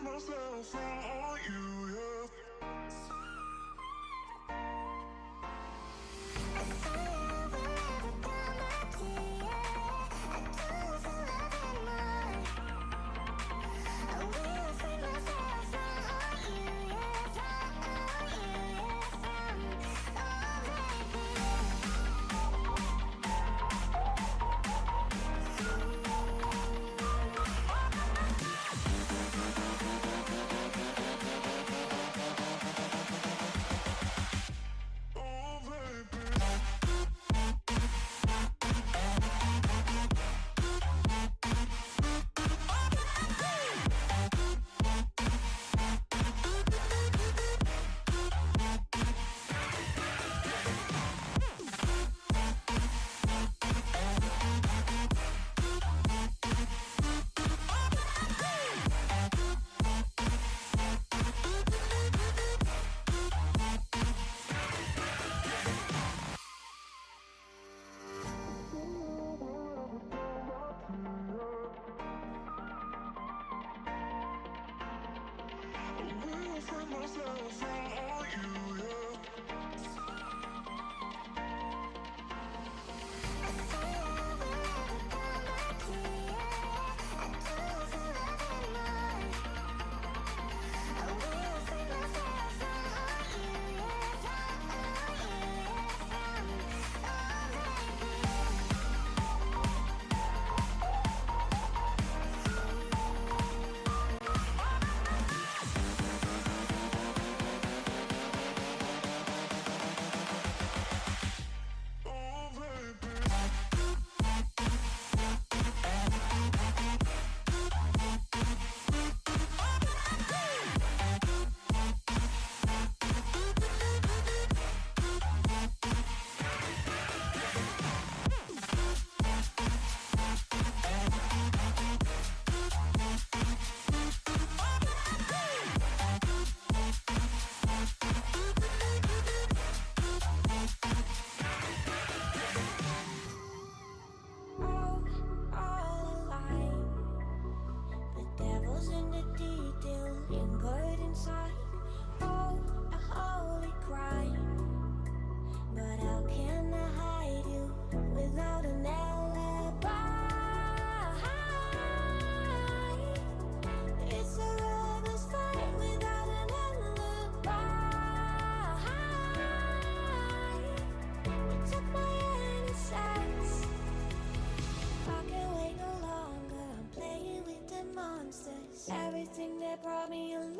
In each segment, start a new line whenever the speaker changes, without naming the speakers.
myself on you, yeah.
Everything that brought me alive.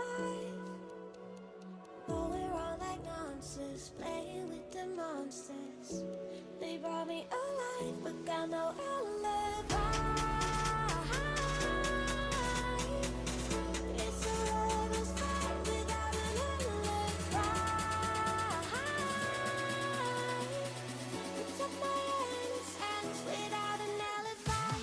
Though we're all like monsters, playing with the monsters. They brought me alive, but got no alibi. It's a lover's fight without an alibi. It's up my innocence without an alibi.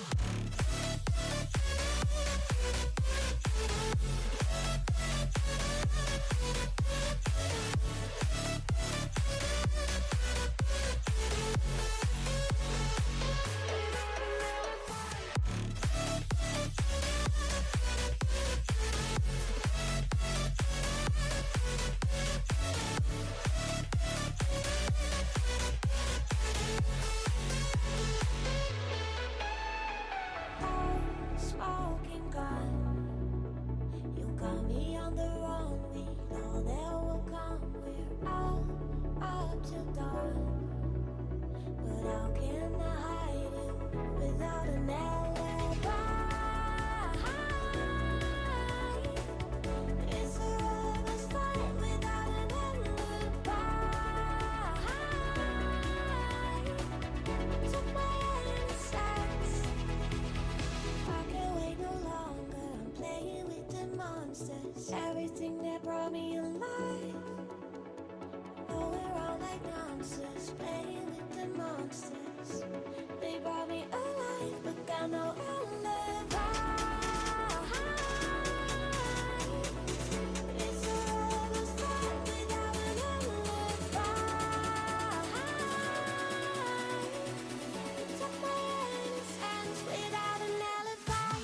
Smoking gun, you got me on the run. We know that will come. We're out up till dawn, but how can I hide you without an alibi? It's a lover's fight without an alibi. Took my innocence. I can't wait no longer. I'm playing with the monsters. Everything that brought me alive. Oh, we're all like monsters, playing with the monsters. They brought me alive, but got no alibi. It's a lover's fight without an alibi. Took my innocence without an alibi.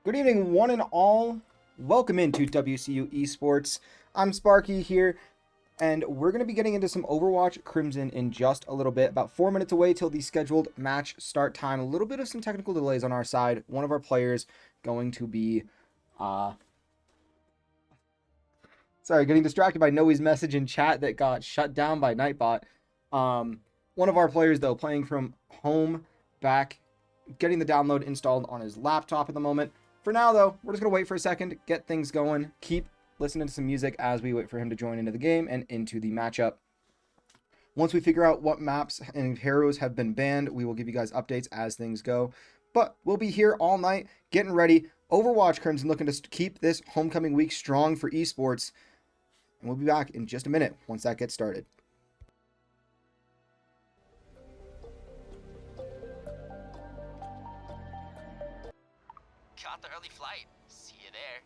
Good evening, one and all. Welcome into WCU Esports. I'm Sparky here, and we're going to be getting into some Overwatch Crimson in just a little bit. About 4 minutes away till the scheduled match start time. A little bit of some technical delays on our side. One of our players going to be... getting distracted by Noe's message in chat that got shut down by Nightbot. One of our players, though, playing from home, back, getting the download installed on his laptop at the moment. For now, though, we're just going to wait for a second, get things going, keep listening to some music as we wait for him to join into the game and into the matchup. Once we figure out what maps and heroes have been banned, we will give you guys updates as things go. But we'll be here all night, getting ready. Overwatch Crimson looking to keep this homecoming week strong for esports. And we'll be back in just a minute once that gets started.
Caught the early flight. See you there.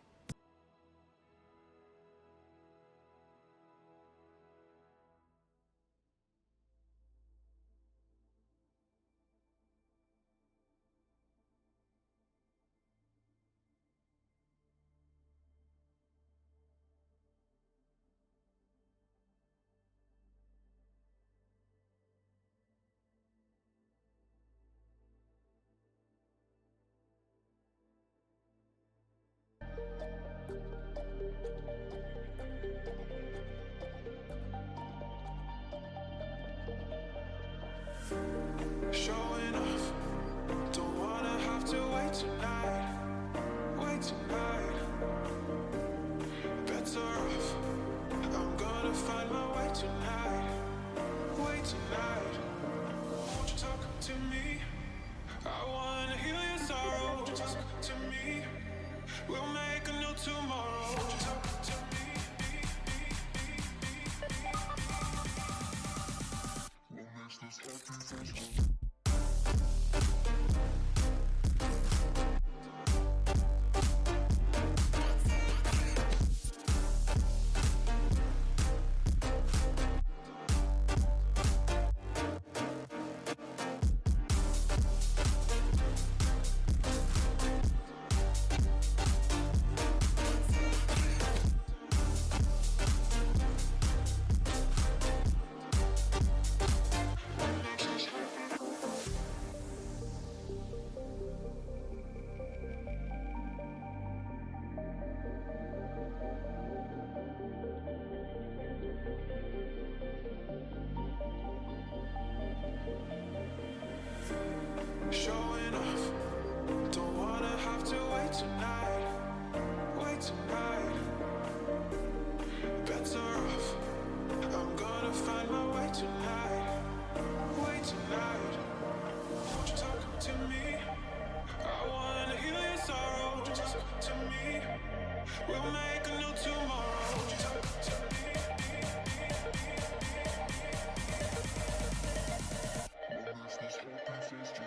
Showing off, don't wanna have to wait tonight. Better off, I'm gonna find my way tonight. Wait tonight, won't you talk to me? I wanna heal your sorrow, won't you talk to me? We'll make a new tomorrow, won't you talk to me? What makes this happy? Showing off, don't wanna have to wait tonight. Better off, I'm gonna find my way tonight. Wait tonight, won't you talk to me? I wanna heal your sorrow, won't you talk to me? We'll make a new tomorrow, won't you talk to me? What makes this happy face to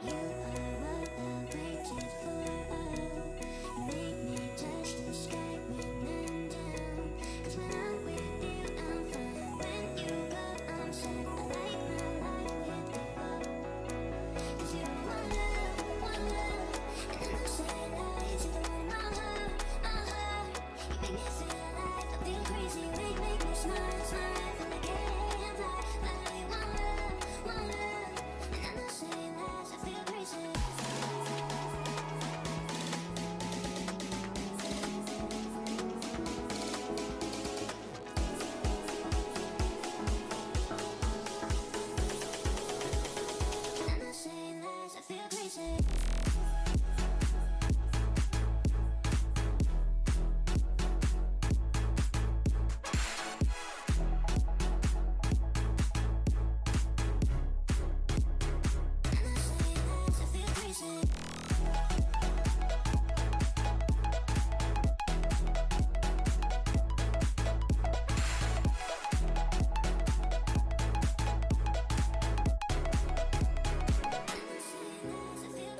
You are what I waited for. You make me touch the sky when I'm down. 'Cause when I'm with you, I'm fine. When you go, I'm sad. I like my life with you. 'Cause you're one love, and I'm not saying lies. You're the one in my heart. You make me feel alive. I feel crazy. Make me smile, smile. Feel like I can't fly. Like one love, and I'm not saying lies. I feel crazy. I'm not saying lies. I feel crazy. I'm not saying lies. I feel crazy. I'm not saying lies. I feel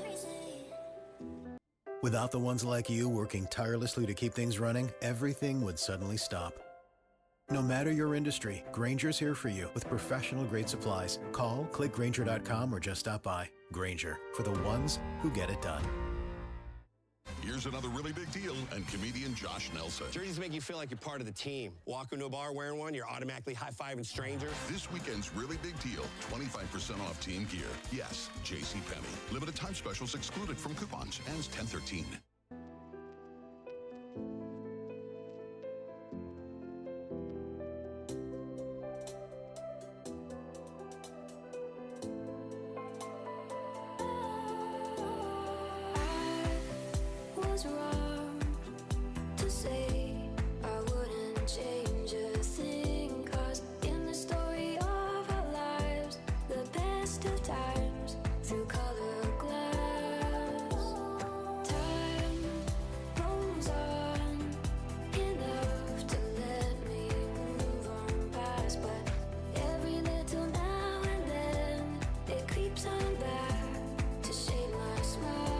crazy.
Without the ones like you working tirelessly to keep things running, everything would suddenly stop. No matter your industry, Granger's here for you with professional-grade supplies. Call, click Granger.com, or just stop by. Granger, for the ones who get it done.
Here's another really big deal, and comedian Josh Nelson.
Jerseys make you feel like you're part of the team. Walk into a bar wearing one, you're automatically high-fiving strangers.
This weekend's really big deal, 25% off team gear. Yes, JCPenney. Limited time specials excluded from coupons. Ends 10/13.
I was wrong to say I wouldn't change a thing. 'Cause in the story of our lives, the best of times through colored glass, time rolls on enough to let me move on past. But every little now and then it creeps on back to shade my smile.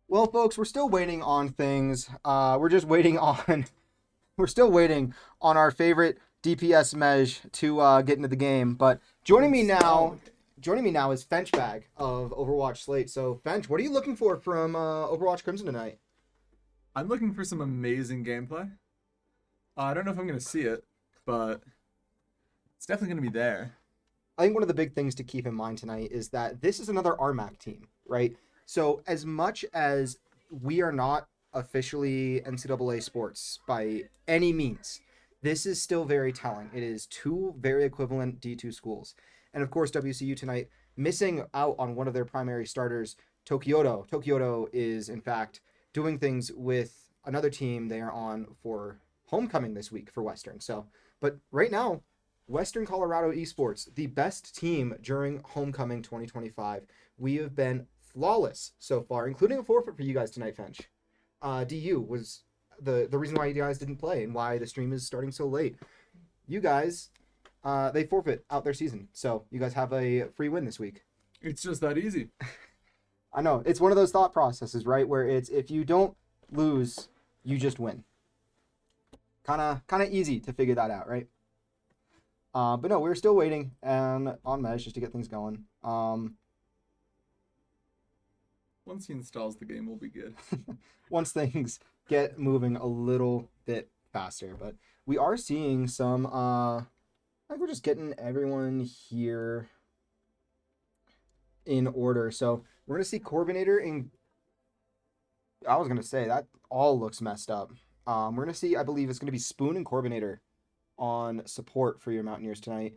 Well, folks, we're still waiting on things. We're just waiting on. We're still waiting on our favorite DPS Mej to get into the game. But joining me now is Fenchbag of Overwatch Slate. So, Fench, what are you looking for from Overwatch Crimson tonight?
I'm looking for some amazing gameplay. I don't know if I'm going to see it, but it's definitely going to be there.
I think one of the big things to keep in mind tonight is that this is another RMAC team, right? So as much as we are not officially NCAA sports by any means, this is still very telling. It is two very equivalent D2 schools. And of course, WCU tonight missing out on one of their primary starters, Tokyoto. Tokyoto is, in fact, doing things with another team they are on for homecoming this week for Western. So, but right now, Western Colorado Esports, the best team during homecoming 2025. We have been flawless so far, including a forfeit for you guys tonight, Fench. DU was the reason why you guys didn't play and why the stream is starting so late. You guys, they forfeit out their season. So you guys have a free win this week.
It's just that easy.
I know. It's one of those thought processes, right? Where it's if you don't lose, you just win. Kind of easy to figure that out, right? But no, we're still waiting on Mej just to get things going.
Once he installs the game, we'll be good.
Once things get moving a little bit faster. But we are seeing some, I think we're just getting everyone here in order. So we're going to see Corbinator in, I was going to say, that all looks messed up. We're going to see, I believe it's going to be Spoon and Corbinator on support for your Mountaineers tonight.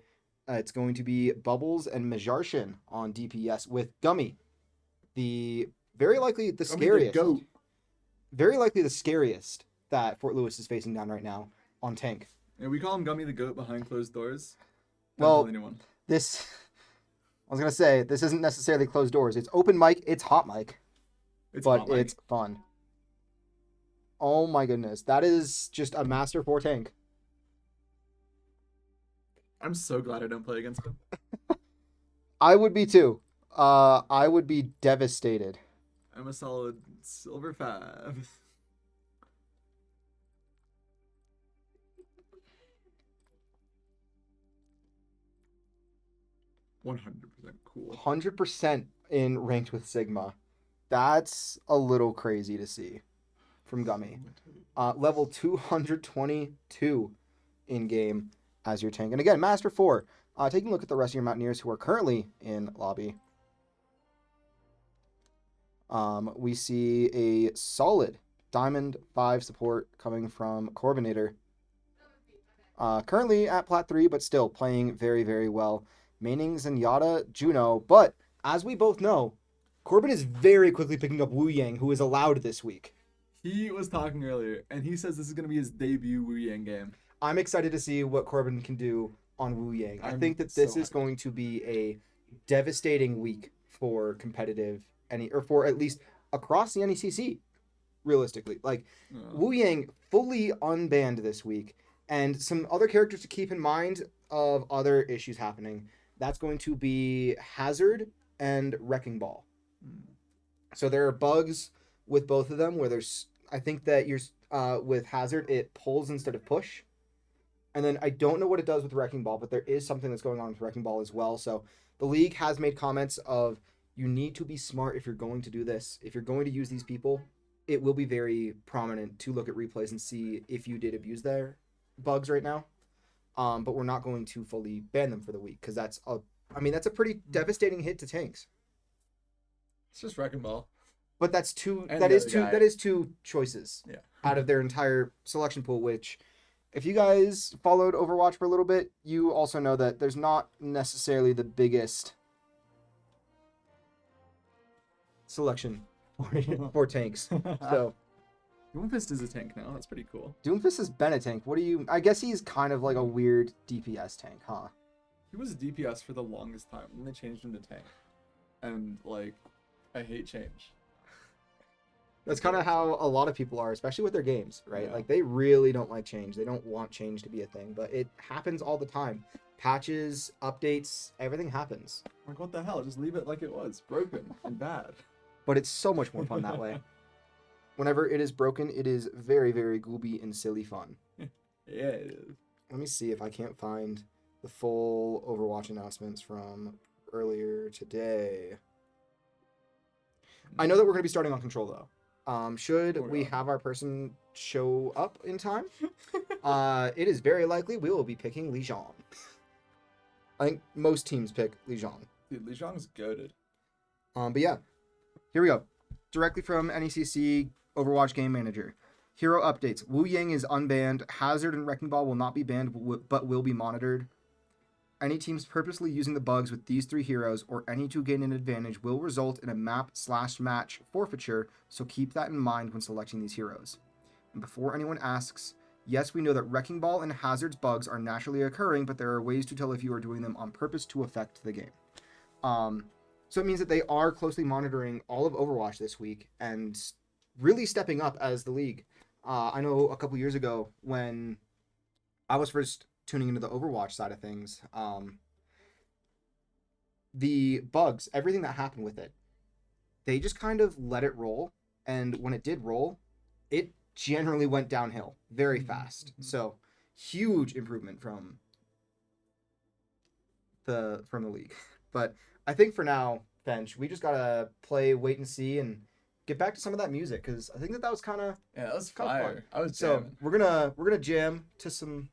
It's going to be Bubbles and Majarshin on DPS with Gummy. The very likely the scariest, very likely the scariest that Fort Lewis is facing down right now on tank.
Yeah, we call him Gummy the Goat behind closed doors.
Well,
tell anyone.
I was gonna say this isn't necessarily closed doors. It's open mic. It's hot mic. but
fun, like-
it's fun. Oh my goodness, that is just a master 4 tank.
I'm so glad I don't play against him.
I would be too. I would be devastated.
I'm a solid silver 5. $100% cool.
100% in ranked with Sigma. That's a little crazy to see from Gummy. Level 222 in game as your tank. And again, Master 4. Taking a look at the rest of your Mountaineers who are currently in lobby. We see a solid Diamond 5 support coming from Corbinator. Currently at Plat 3, but still playing very, very well. Maining Zenyatta, Juno. But as we both know, Corbin is very quickly picking up Wu Yang, who is allowed this week.
He was talking earlier, and he says this is going to be his debut Wu Yang game.
I'm excited to see what Corbin can do on Wu Yang. I think that this is going to be a devastating week for competitive or for at least across the NECC, realistically. Like, Wu Yang fully unbanned this week, and some other characters to keep in mind of other issues happening. That's going to be Hazard and Wrecking Ball. So there are bugs with both of them where there's, I think that you're, with Hazard, it pulls instead of push. And then I don't know what it does with Wrecking Ball, but there is something that's going on with Wrecking Ball as well. So the league has made comments of, you need to be smart if you're going to do this. If you're going to use these people, it will be very prominent to look at replays and see if you did abuse their bugs right now. But we're not going to fully ban them for the week because that's a pretty devastating hit to tanks.
It's just Wrecking Ball.
But that's two.
And
That
the
is
other
two.
guy.
That is two choices out of their entire selection pool. Which, if you guys followed Overwatch for a little bit, you also know that there's not necessarily the biggest selection for tanks. So
Doomfist is a tank now. That's pretty cool.
Doomfist has been a tank. What do you? I guess he's kind of like a weird DPS tank, huh?
He was DPS for the longest time, and they changed him to tank. And, like, I hate change.
That's kind of how a lot of people are, especially with their games, right?
Yeah.
Like, they really don't like change. They don't want change to be a thing, but it happens all the time. Patches, updates, everything happens.
Like, what the hell? Just leave it like it was. Broken and bad.
But it's so much more fun that way. Whenever it is broken, it is very, very gooby and silly fun.
Yeah, it is.
Let me see if I can't find the full Overwatch announcements from earlier today. I know that we're going to be starting on Control, though. Should we have our person show up in time? It is very likely we will be picking Lijiang. I think most teams pick Lijiang.
Dude, Lijiang's goated.
But yeah, here we go. Directly from NECC Overwatch Game Manager. Hero updates. Wu Yang is unbanned. Hazard and Wrecking Ball will not be banned, but will be monitored. Any teams purposely using the bugs with these 3 heroes or any to gain an advantage will result in a map/match forfeiture, so keep that in mind when selecting these heroes. And before anyone asks, yes, we know that Wrecking Ball and Hazard's bugs are naturally occurring, but there are ways to tell if you are doing them on purpose to affect the game. So it means that they are closely monitoring all of Overwatch this week and really stepping up as the league. I know a couple years ago when I was first tuning into the Overwatch side of things, the bugs, everything that happened with it, they just kind of let it roll. And when it did roll, it generally went downhill very fast. So huge improvement from the league. But I think for now, Bench, we just gotta play, wait and see, and get back to some of that music because I think that was kind of
Yeah, that was
fun.
fire. I was
So
jamming.
we're gonna jam to some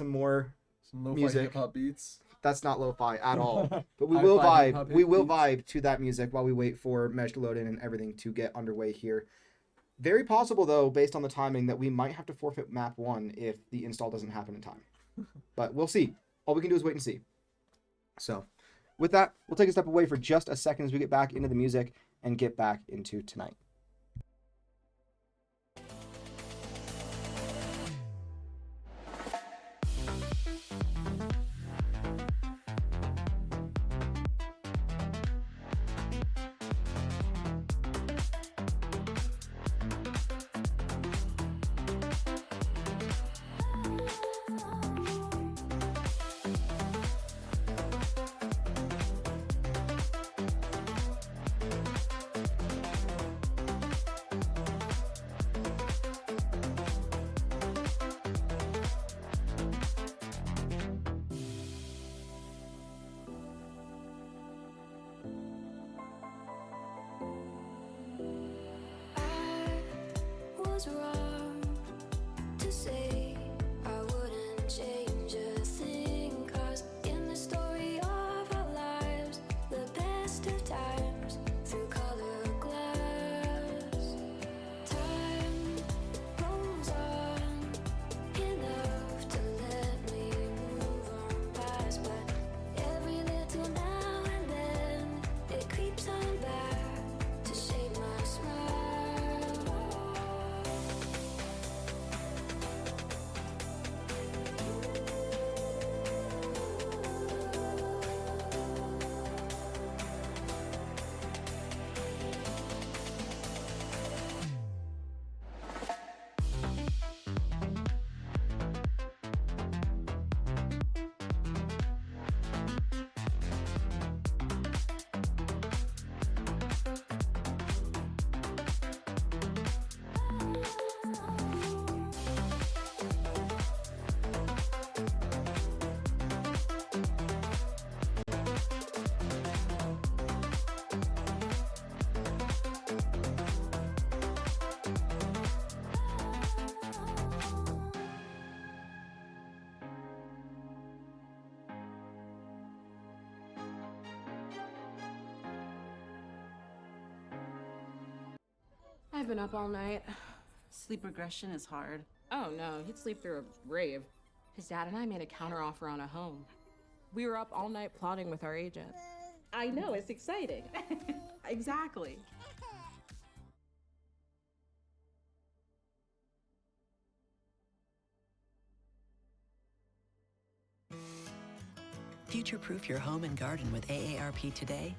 more.
Some lo-fi
music.
hip-hop beats.
That's not lo-fi at all. But we
Hi-fi
will vibe.
hip-hop
We will
beats.
vibe to that music while we wait for Mesh to load in and everything to get underway here. Very possible though, based on the timing, that we might have to forfeit map 1 if the install doesn't happen in time. But we'll see. All we can do is wait and see. So, with that, we'll take a step away for just a second as we get back into the music and get back into tonight.
was wrong to say I wouldn't change a thing, 'cause in the story of our lives, the best of times through colored glass, time rolls on enough to let me move on past, but every little now and then it creeps on back to shade my smile.
I've been up all night.
Sleep regression is hard.
Oh no, he'd sleep through a rave. His dad and I made a counteroffer on a home. We were up all night plotting with our agent.
I know, it's exciting.
Exactly.
Future-proof your home and garden with AARP today.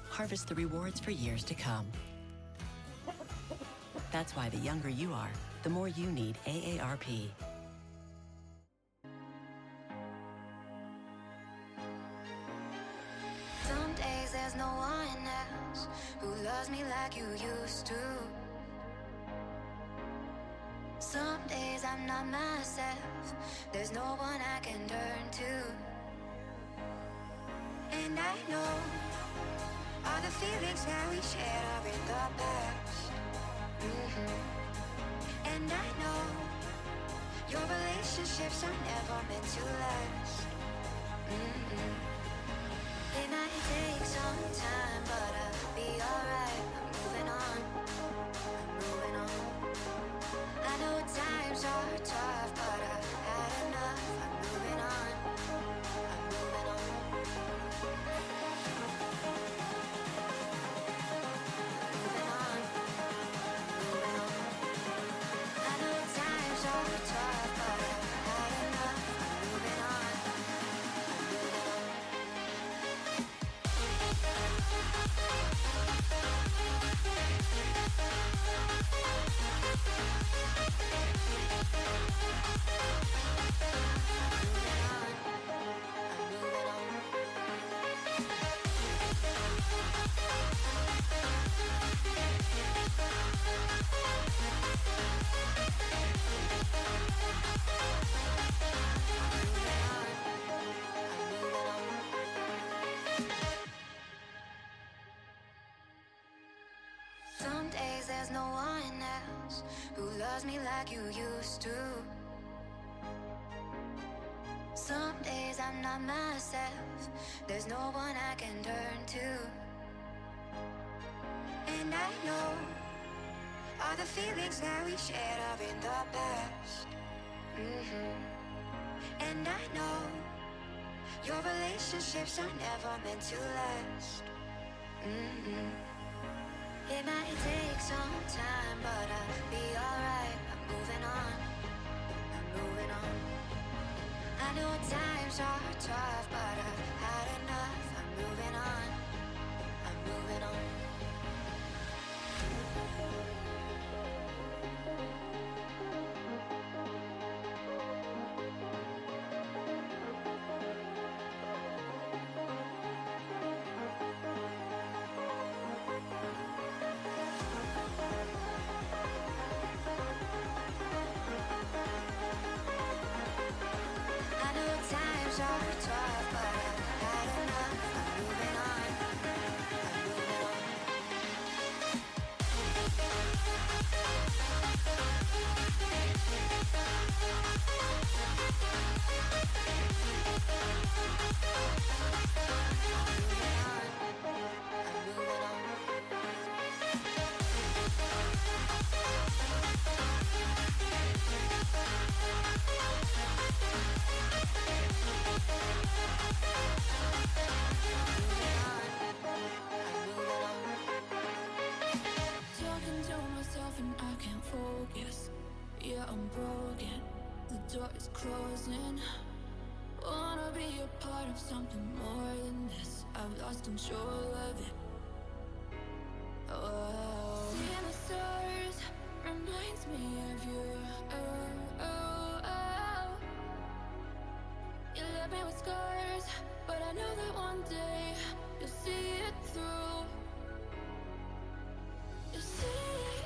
Harvest the rewards for years to come. That's why the younger you are, the more you need AARP.
Some days there's no one else who loves me like you used to. Some days I'm not myself, there's no one I can turn to. And I know all the feelings that we shared are in the past. And I know your relationships are never meant to last. It might take some time, but I'll be alright. I'm moving on, I'm moving on. I know times are tough, but I've had enough. I'm moving on, I'm moving on. Moving on, moving on. I know times are tough, but I've had enough. I'm moving on, I'm moving on. Some days there's no one else who loves me like you used to. Some days I'm not myself, there's no one I can turn to. And I know all the feelings that we shared are in the past. And I know your relationships are never meant to last. It might take some time, but I'll be alright. I'm moving on, I'm moving on. I know times are tough, but I've had enough. I'm moving on, I'm moving on. I know times are tough, but I've had enough. I'm moving is closing. Wanna be a part of something more than this. I've lost control of it. Oh, seeing the stars reminds me of you. Oh, oh, oh. You left me with scars, but I know that one day you'll see it through. You'll see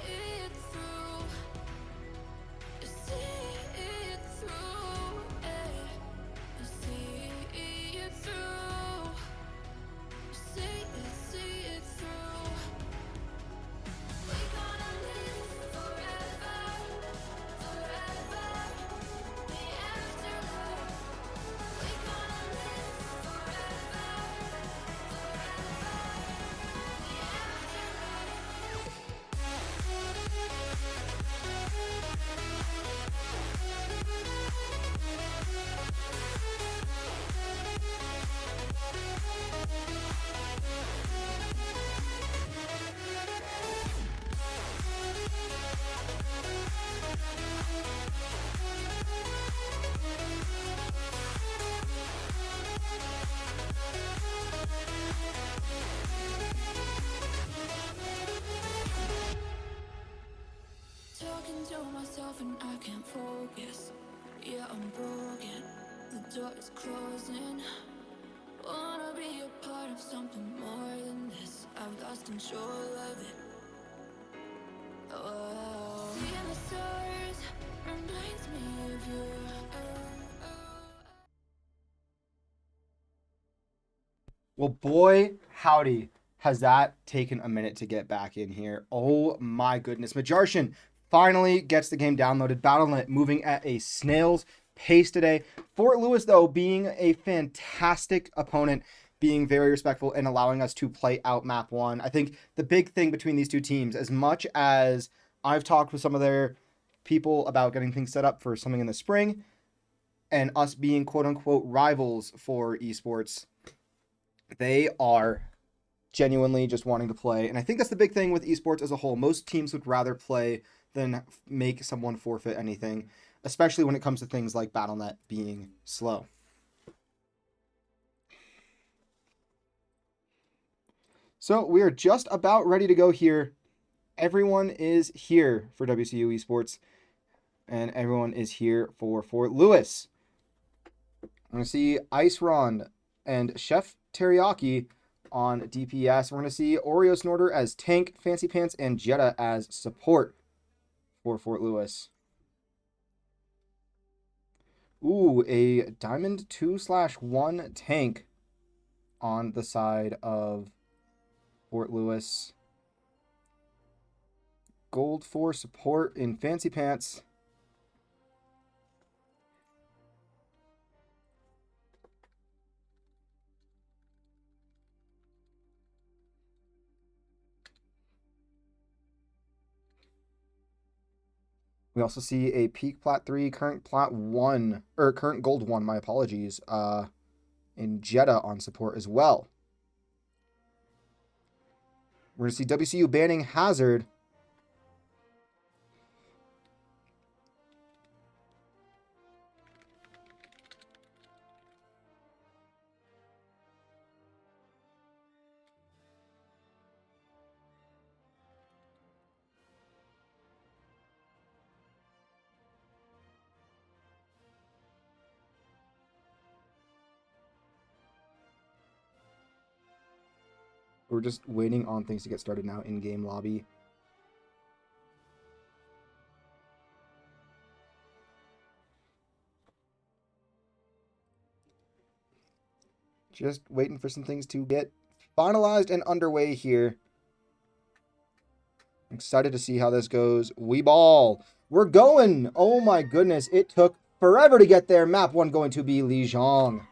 it through. You'll see it through. Yeah. You'll see it through. See it through. We're gonna live forever, forever. The afterlife. We're gonna live forever, forever. The talking to myself and I can't focus. Yeah, I'm broken. The door is closing. Wanna be a part of something more than this. I've lost control of it. Oh, seeing the stars reminds me of you. Oh, oh.
Well, boy, howdy, has that taken a minute to get back in here. Oh my goodness. Majarshan finally gets the game downloaded. Battle.net moving at a snail's pace today. Fort Lewis, though, being a fantastic opponent, being very respectful and allowing us to play out map 1. I think the big thing between these two teams, as much as I've talked with some of their people about getting things set up for something in the spring and us being quote-unquote rivals for esports, they are genuinely just wanting to play. And I think that's the big thing with esports as a whole. Most teams would rather play than make someone forfeit anything, especially when it comes to things like Battle.net being slow. So we are just about ready to go here. Everyone is here for WCU Esports, and everyone is here for Fort Lewis. I'm going to see Ice Ron and Chef Teriyaki on DPS. We're going to see Oreo Snorter as tank, Fancy Pants, and Jetta as support for Fort Lewis. Ooh, a Diamond 2/1 tank on the side of Fort Lewis. Gold 4 support in Fancy Pants. We also see a peak plat 3, current plat 1, or current gold 1, my apologies, in Jetta on support as well. We're going to see WCU banning Hazard. We're just waiting on things to get started now in game lobby. Just waiting for some things to get finalized and underway here. I'm excited to see how this goes. We ball. We're going. Oh my goodness. It took forever to get there. Map 1 going to be Lijiang.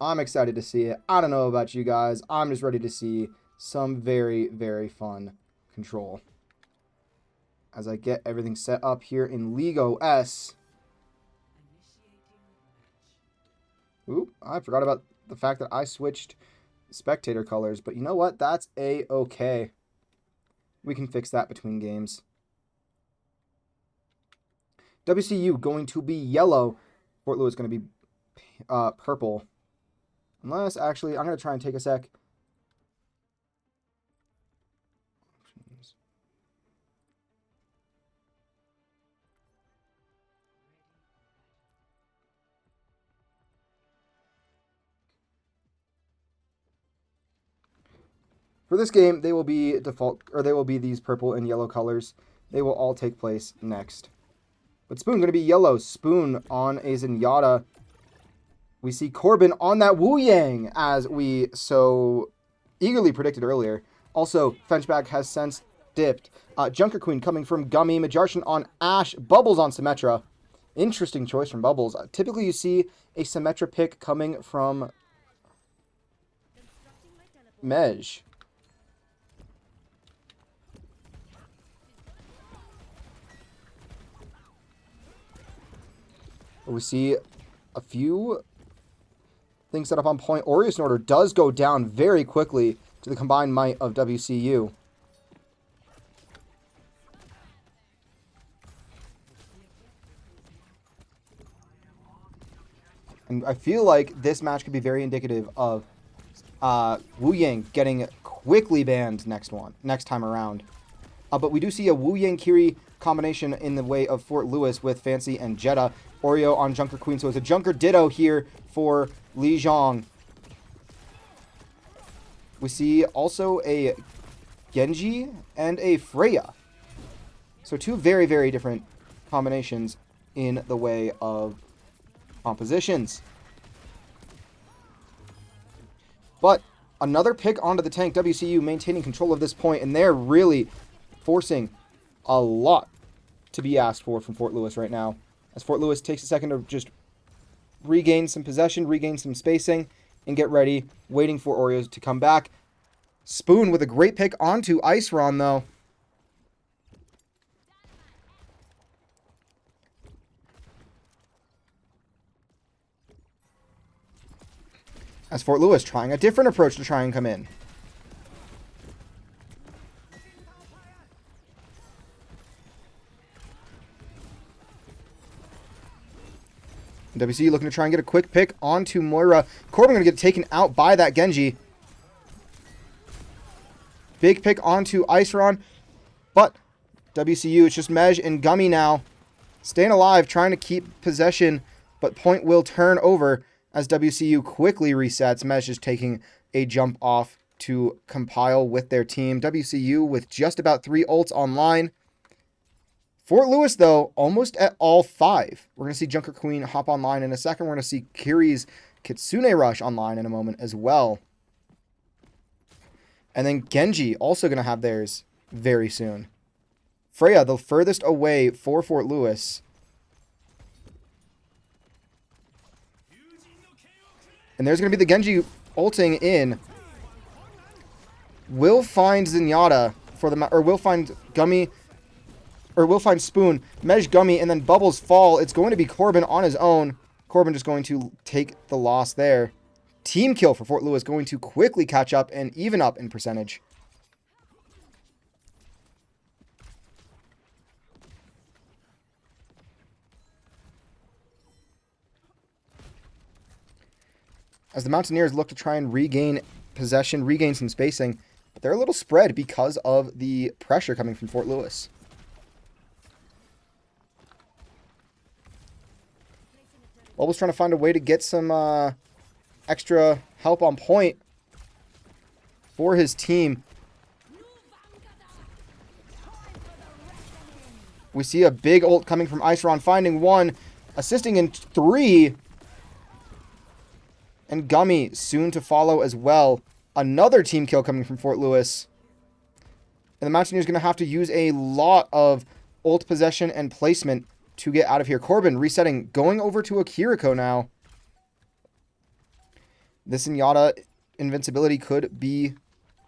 I'm excited to see it. I don't know about you guys. I'm just ready to see some very, very fun control. As I get everything set up here in League OS. Oop, I forgot about the fact that I switched spectator colors. But you know what? That's a-okay. We can fix that between games. WCU going to be yellow. Fort Lewis going to be purple. Unless, actually, I'm going to try and take a sec. For this game, they will be these purple and yellow colors. They will all take place next. But Spoon going to be yellow. Spoon on a Zenyatta. We see Corbin on that Wu Yang, as we so eagerly predicted earlier. Also, Fenchback has since dipped. Junker Queen coming from Gummy. Majarshan on Ashe. Bubbles on Symmetra. Interesting choice from Bubbles. Typically, you see a Symmetra pick coming from Mej. We see a few things set up on point. Orius Order does go down very quickly to the combined might of WCU. And I feel like this match could be very indicative of Wu Yang getting quickly banned next time around. But we do see a Wu Yang Kiri combination in the way of Fort Lewis with Fancy and Jetta. Oreo on Junker Queen, so it's a Junker Ditto here for Li Zhang. We see also a Genji and a Freya. So two very, very different combinations in the way of compositions. But another pick onto the tank, WCU maintaining control of this point, and they're really forcing a lot to be asked for from Fort Lewis right now. As Fort Lewis takes a second to just regain some possession, regain some spacing, and get ready, waiting for Oreos to come back. Spoon with a great pick onto Ice Ron, though. As Fort Lewis trying a different approach to try and come in. WC looking to try and get a quick pick onto Moira. Corbin going to get taken out by that Genji. Big pick onto Iceron. But WCU, it's just Mej and Gummy now. Staying alive, trying to keep possession. But point will turn over as WCU quickly resets. Mej is taking a jump off to compile with their team. WCU with just about 3 ults online. Fort Lewis, though, almost at all 5. We're going to see Junker Queen hop online in a second. We're going to see Kiri's Kitsune Rush online in a moment as well. And then Genji also going to have theirs very soon. Freya, the furthest away for Fort Lewis. And there's going to be the Genji ulting in. Will find Zenyatta for the... Or will find Gummy... Or we'll find Spoon, Mej Gummy, and then Bubbles fall. It's going to be Corbin on his own. Corbin just going to take the loss there. Team kill for Fort Lewis, going to quickly catch up and even up in percentage. As the Mountaineers look to try and regain possession, regain some spacing, but they're a little spread because of the pressure coming from Fort Lewis. Bubbles trying to find a way to get some extra help on point for his team. We see a big ult coming from Iceron, finding 1, assisting in 3. And Gummy soon to follow as well. Another team kill coming from Fort Lewis. And the Mountaineers going to have to use a lot of ult possession and placement to get out of here. Corbin resetting, going over to a Kiriko now. This Zenyatta invincibility could be,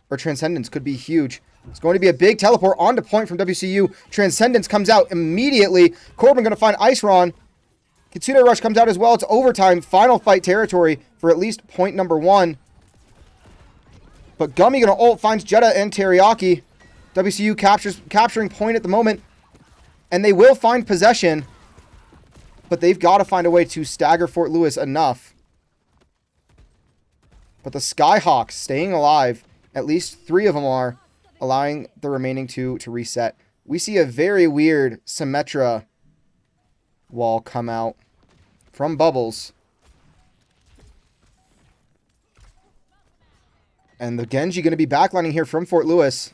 or Transcendence could be huge. It's going to be a big teleport onto point from WCU. Transcendence comes out immediately. Corbin going to find Iceron. Kitsune Rush comes out as well. It's overtime, final fight territory for at least point number 1. But Gummy going to ult, finds Jetta and Teriyaki. WCU capturing point at the moment. And they will find possession. but they've got to find a way to stagger Fort Lewis enough. But the Skyhawks staying alive. At least 3 of them are, allowing the remaining 2 to reset. We see a very weird Symmetra wall come out from Bubbles. And the Genji going to be backlining here from Fort Lewis.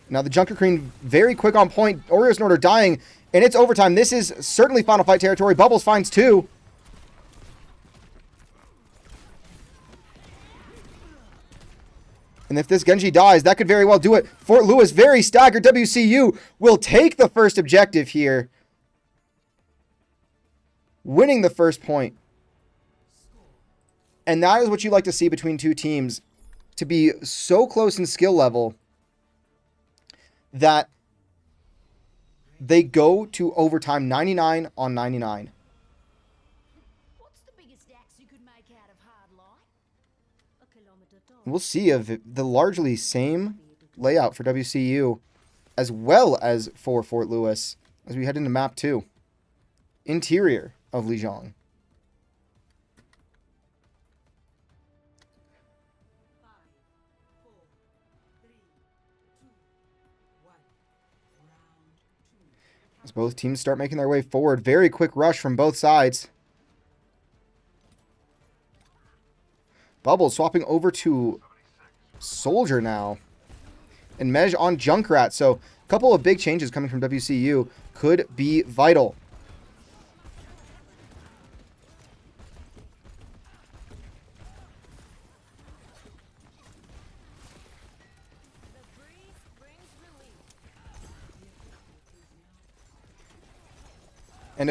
Now the Junker Queen very quick on point. Oreo Snorter dying. And it's overtime. This is certainly Final Fight territory. Bubbles finds 2. And if this Genji dies, that could very well do it. Fort Lewis very staggered. WCU will take the first objective here. Winning the first point. And that is what you like to see between 2 teams. To be so close in skill level that they go to overtime 99 on 99.
What's the biggest axe you could make out of hard light? A kilometer tall.
We'll see if the largely same layout for WCU as well as for Fort Lewis as we head into map 2. Interior of Lijiang. As both teams start making their way forward. Very quick rush from both sides. Bubbles swapping over to Soldier now. And Mej on Junkrat. So a couple of big changes coming from WCU could be vital. And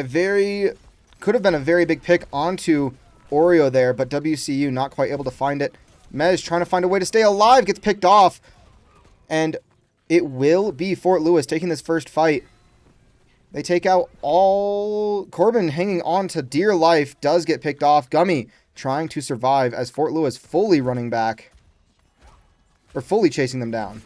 could have been a very big pick onto Oreo there, but WCU not quite able to find it. Mej trying to find a way to stay alive, gets picked off. And it will be Fort Lewis taking this first fight. They take out all... Corbin hanging on to dear life does get picked off. Gummy trying to survive as Fort Lewis fully running back. Or fully chasing them down.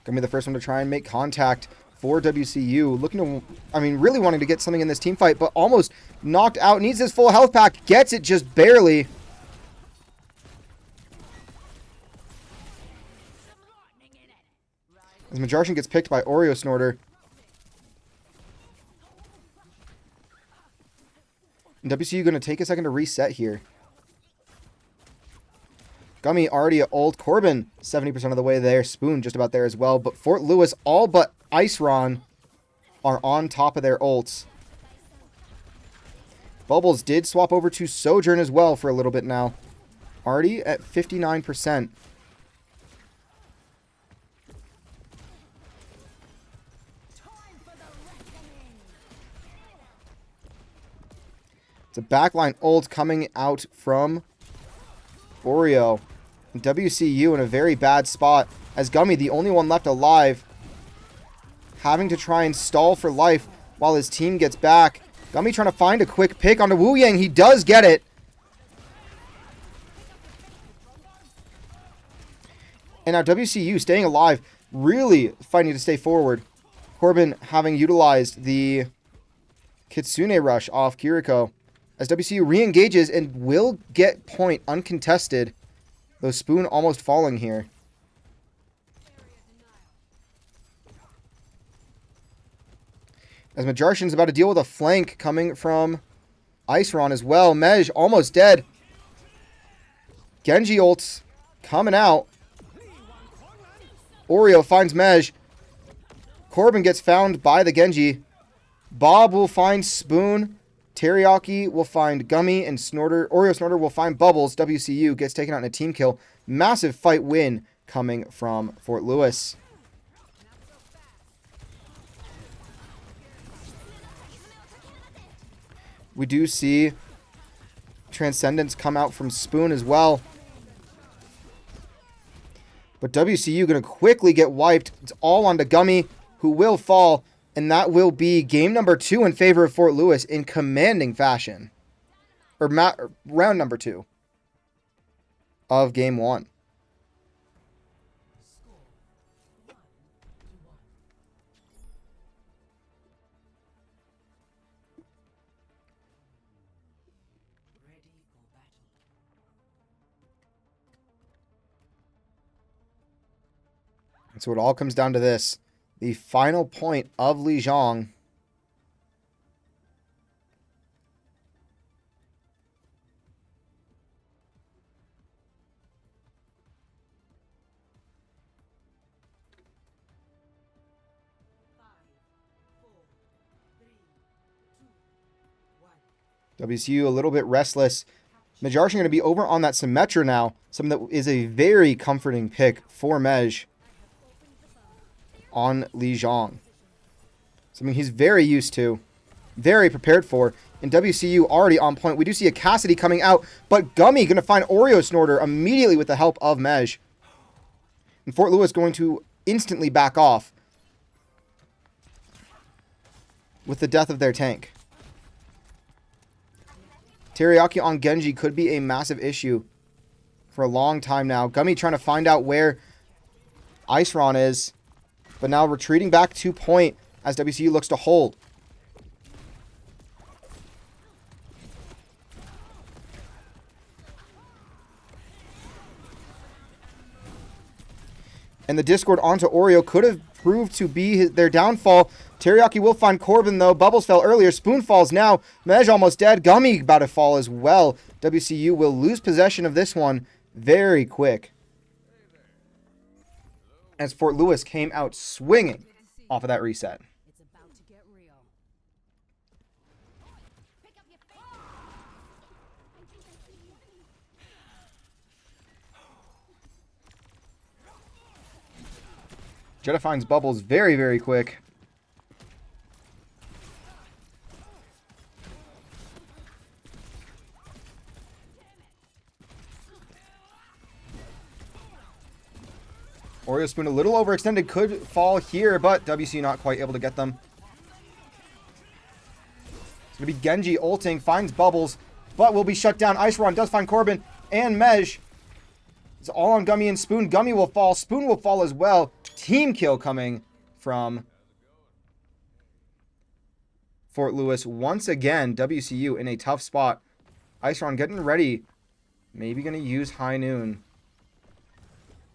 Gonna be the first one to try and make contact for WCU. Looking to, really wanting to get something in this team fight, but almost knocked out. Needs his full health pack. Gets it just barely. As Majarshan gets picked by Oreo Snorter. And WCU gonna take a second to reset here. Gummy already at ult. Corbin 70% of the way there. Spoon just about there as well. But Fort Lewis, all but Ice Ron, are on top of their ults. Bubbles did swap over to Sojourn as well for a little bit now. Already at 59%. It's a backline ult coming out from Oreo. WCU in a very bad spot as Gummy, the only one left alive, having to try and stall for life while his team gets back. Gummy trying to find a quick pick onto Wu Yang. He does get it. And now WCU staying alive, really fighting to stay forward. Corbin having utilized the Kitsune rush off Kiriko as WCU re-engages and will get point uncontested. Though Spoon almost falling here. As Majarshan's about to deal with a flank coming from Iceron as well. Mej almost dead. Genji ults coming out. Oreo finds Mej. Corbin gets found by the Genji. Bob will find Spoon. Teriyaki will find Gummy, and Oreo Snorter will find Bubbles. WCU gets taken out in a team kill. Massive fight win coming from Fort Lewis. We do see Transcendence come out from Spoon as well. But WCU going to quickly get wiped. It's all onto Gummy, who will fall. And that will be game number 2 in favor of Fort Lewis in commanding fashion. Or round number 2 of game 1. And so it all comes down to this. The final point of Lijiang. WCU a little bit restless. Majarsh going to be over on that Symmetra now. Something that is a very comforting pick for Mej on Lijiang. Something he's very used to, very prepared for. And WCU already on point. We do see a Cassidy coming out, but Gummy going to find Oreo Snorter immediately with the help of Mej. And Fort Lewis going to instantly back off with the death of their tank. Teriyaki on Genji could be a massive issue for a long time now. Gummy trying to find out where Iceron is, but now retreating back to point as WCU looks to hold. And the Discord onto Oreo could have proved to be their downfall. Teriyaki will find Corbin, though. Bubbles fell earlier. Spoon falls now. Mej almost dead. Gummy about to fall as well. WCU will lose possession of this one very quick, as Fort Lewis came out swinging off of that reset. Jetta finds Bubbles very, very quick. Oreo Spoon a little overextended, could fall here, but WC not quite able to get them. It's going to be Genji ulting, finds Bubbles, but will be shut down. Iceron does find Corbin and Mej. It's all on Gummy and Spoon. Gummy will fall. Spoon will fall as well. Team kill coming from Fort Lewis. Once again, WCU in a tough spot. Iceron getting ready. Maybe going to use High Noon.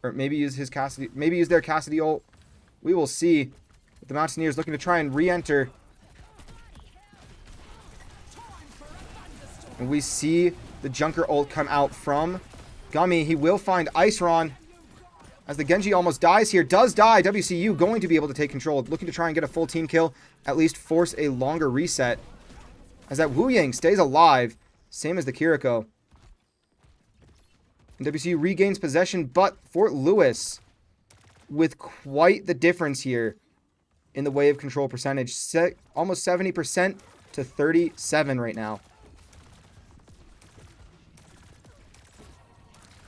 Or maybe use his Cassidy. Maybe use their Cassidy ult. We will see. But the Mountaineers looking to try and re-enter. And we see the Junker ult come out from Gummy. He will find Iceron. As the Genji almost dies here. Does die. WCU going to be able to take control. Looking to try and get a full team kill. At least force a longer reset. As that Wu Yang stays alive. Same as the Kiriko. And WCU regains possession. But Fort Lewis with quite the difference here in the way of control percentage. Almost 70% to 37 right now.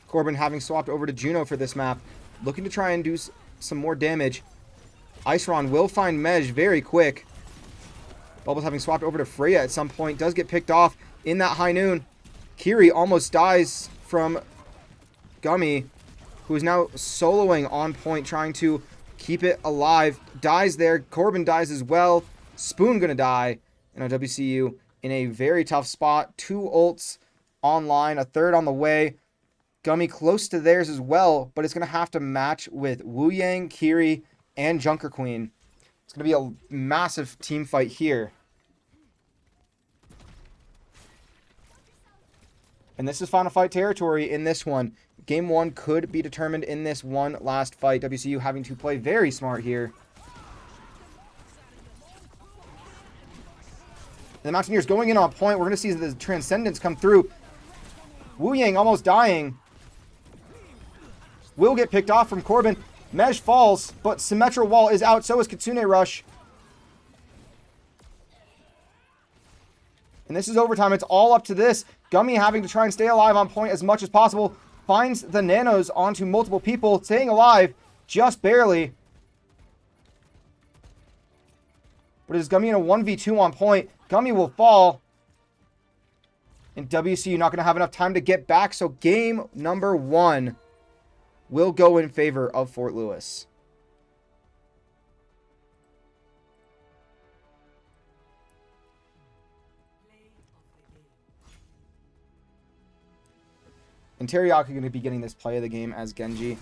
Corbin having swapped over to Juno for this map. Looking to try and do some more damage. Iceron will find Mej very quick. Bubbles having swapped over to Freya at some point. Does get picked off in that High Noon. Kiri almost dies from Gummy, who is now soloing on point, trying to keep it alive. Dies there. Corbin dies as well. Spoon gonna die. And a WCU in a very tough spot. 2 ults online. A third on the way. Gummy close to theirs as well, but it's going to have to match with Wu Yang, Kiri, and Junker Queen. It's going to be a massive team fight here. And this is final fight territory in this one. Game 1 could be determined in this one last fight. WCU having to play very smart here. And the Mountaineers going in on point. We're going to see the Transcendence come through. Wu Yang almost dying. Will get picked off from Corbin. Mej falls, but Symmetra Wall is out. So is Kitsune Rush. And this is overtime. It's all up to this. Gummy having to try and stay alive on point as much as possible. finds the nanos onto multiple people, staying alive just barely. But is Gummy in a 1v2 on point? Gummy will fall. And WCU not going to have enough time to get back. So game number 1 will go in favor of Fort Lewis. And Teriyaki going to be getting this play of the game as Genji.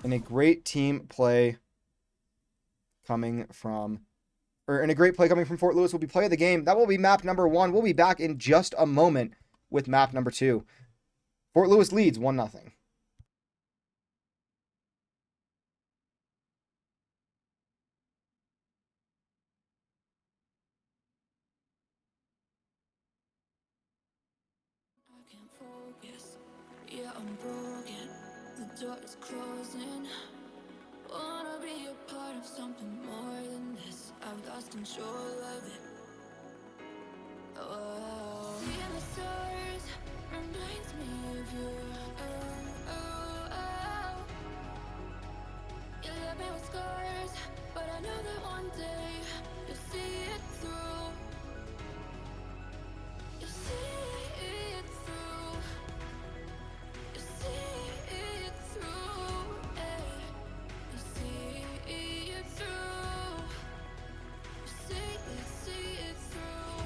And a great team play coming from, and a great play coming from Fort Lewis will be play of the game. That will be map number 1. We'll be back in just a moment with map number 2. Fort Lewis leads 1-0.
I can't focus. Yeah, I'm broken. The door is closing. Wanna be a part of something more than this. I've lost control of it. Oh, seeing the stars reminds me of you. Oh, oh, oh. You left me with scars, but I know that one day you'll see it through. You'll see it through. You'll see it through. Hey. You'll see it through. You'll see it through.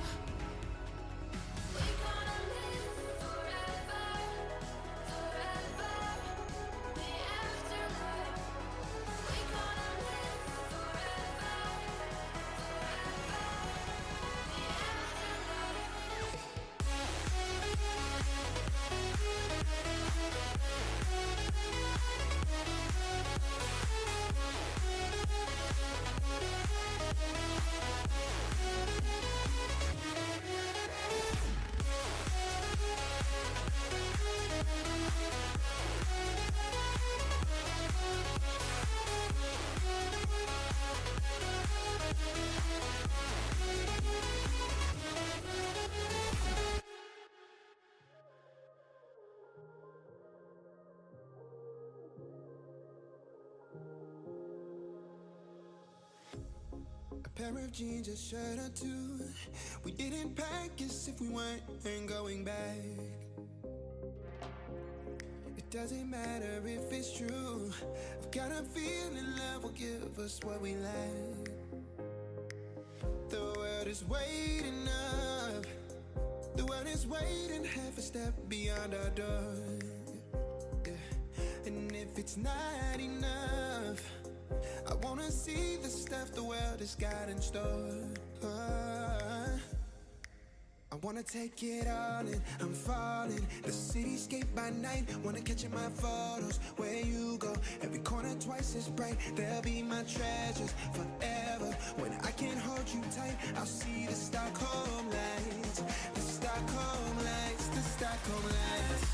We gonna live forever, forever. The afterlife. We gonna live forever, forever. The afterlife.
A pair of jeans, a shirt or two. We didn't pack as if we weren't going back. It doesn't matter if it's true. I've got a feeling love will give us what we lack. The world is waiting up. The world is waiting half a step beyond our door. Yeah. And if it's not enough, I wanna see the stuff the world has got in store. I wanna take it all in, I'm falling. The cityscape by night, wanna catch in my photos. Where you go, every corner twice as bright. They'll be my treasures forever. When I can't hold you tight, I'll see the Stockholm lights. The Stockholm lights, the Stockholm lights.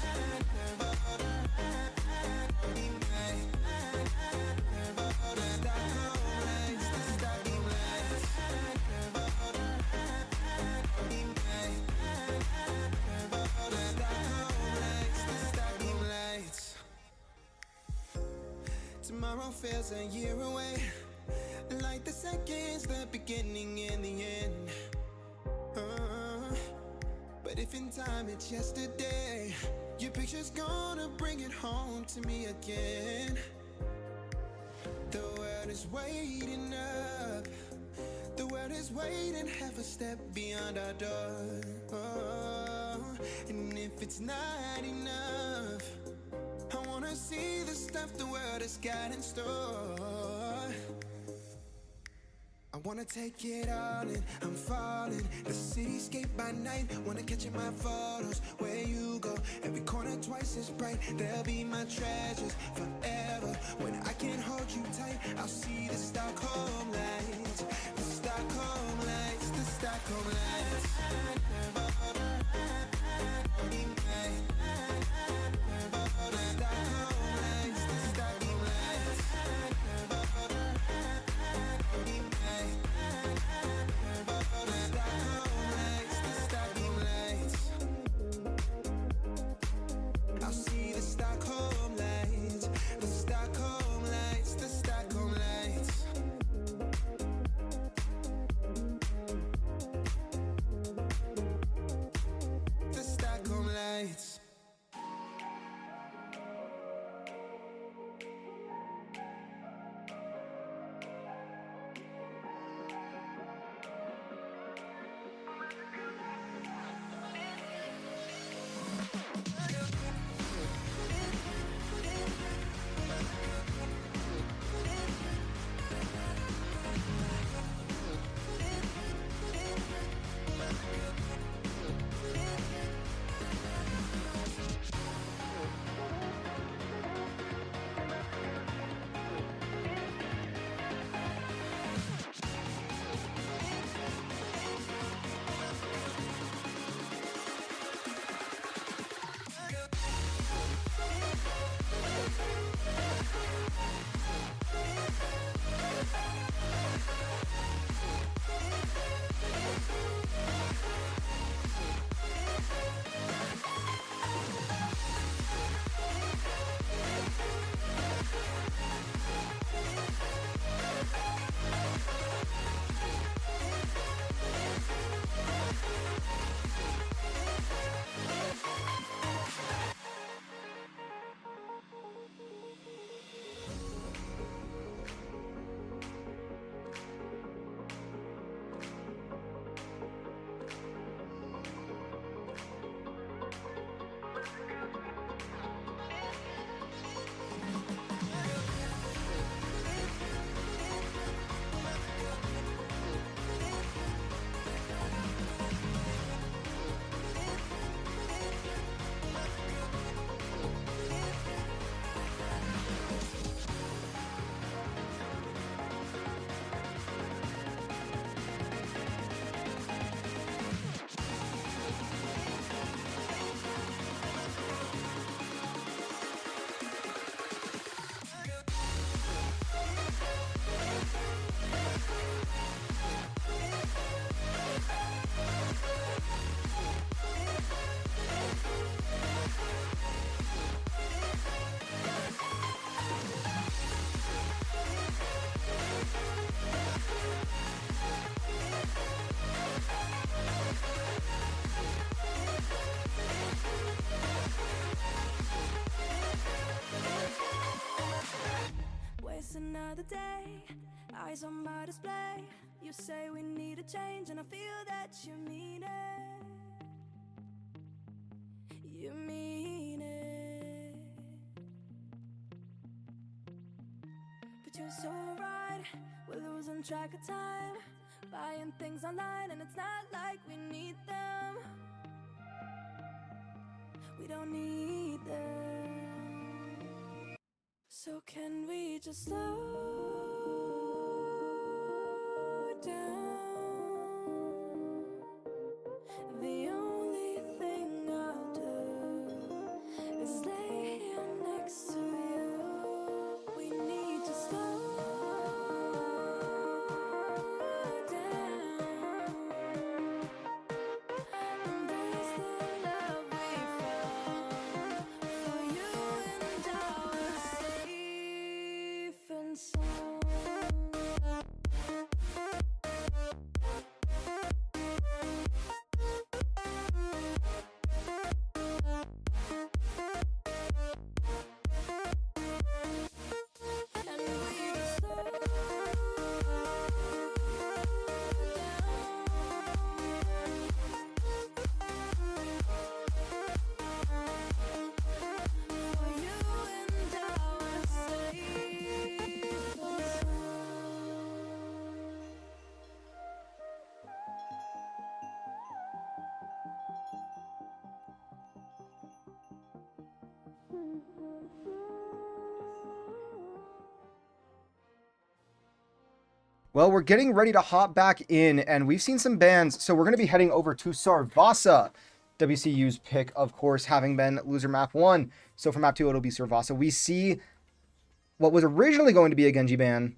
Tomorrow feels a year away, like the seconds, the beginning and the end. But if in time it's yesterday, your picture's gonna bring it home to me again. The world is waiting up. The world is waiting half a step beyond our door. And if it's not enough, I wanna see the stuff the world has got in store. I wanna take it all in, I'm falling. The cityscape by night, wanna catch in my photos. Where you go, every corner twice as bright. They'll be my treasures forever. When I can't hold you tight, I'll see the Stockholm lights. The Stockholm lights, the Stockholm lights.
the day. Eyes on my display. You say we need a change, and I feel that you mean it. You mean it. But you're so right, we're losing track of time. Buying things online, and it's not like we need them. We don't need them. So can we just slow down? The only thing I'll do is lay here next to you. We need to slow down. Embrace the love we found. For you and I were safe and sound. And we just slow down. For you and I were safe and sound.
Well, we're getting ready to hop back in, and we've seen some bans, so we're going to be heading over to Sarvasa. WCU's pick, of course, having been loser map 1. So for map 2, it'll be Sarvasa. We see what was originally going to be a Genji ban,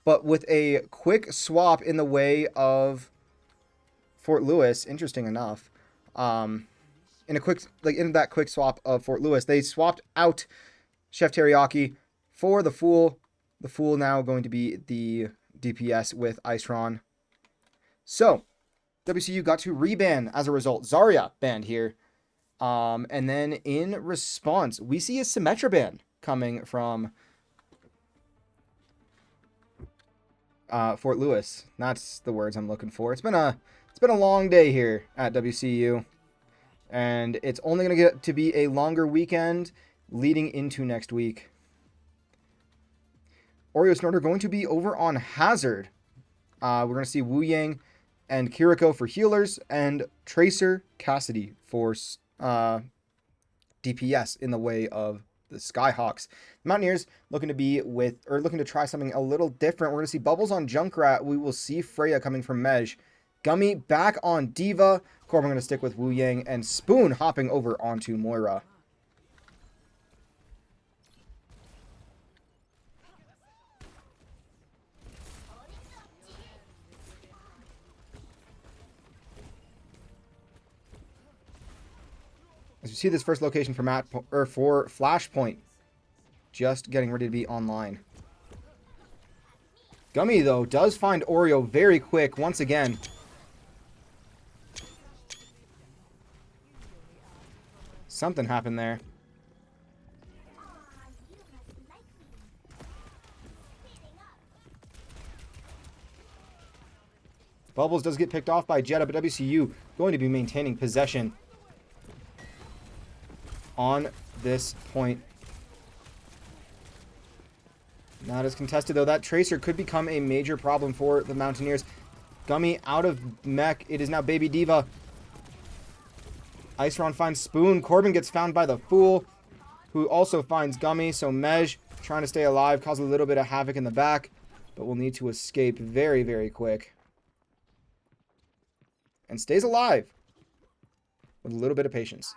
but with a quick swap in the way of Fort Lewis, interesting enough, in that quick swap of Fort Lewis, they swapped out Chef Teriyaki for the Fool. The Fool now going to be the DPS with Iceron. So, WCU got to reban as a result. Zarya banned here. And then in response, we see a Symmetra ban coming from Fort Lewis. That's the words I'm looking for. It's been a long day here at WCU. And it's only going to get to be a longer weekend leading into next week. Oreo Snorter going to be over on Hazard. We're going to see Wu Yang and Kiriko for healers, and Tracer Cassidy for DPS in the way of the Skyhawks. Mountaineers looking to try something a little different. We're going to see Bubbles on Junkrat. We will see Freya coming from Mej. Gummy back on Diva. Corbin going to stick with Wu Yang, and Spoon hopping over onto Moira. As you see this first location for Flashpoint, just getting ready to be online. Gummy, though, does find Oreo very quick once again. Something happened there. Bubbles does get picked off by Jetta, but WCU going to be maintaining possession on this point. Not as contested, though. That Tracer could become a major problem for the Mountaineers. Gummy out of mech. It is now Baby Diva. Iceron finds Spoon. Corbin gets found by the Fool, who also finds Gummy. So Mej trying to stay alive, cause a little bit of havoc in the back, but will need to escape very, very quick. And stays alive with a little bit of patience.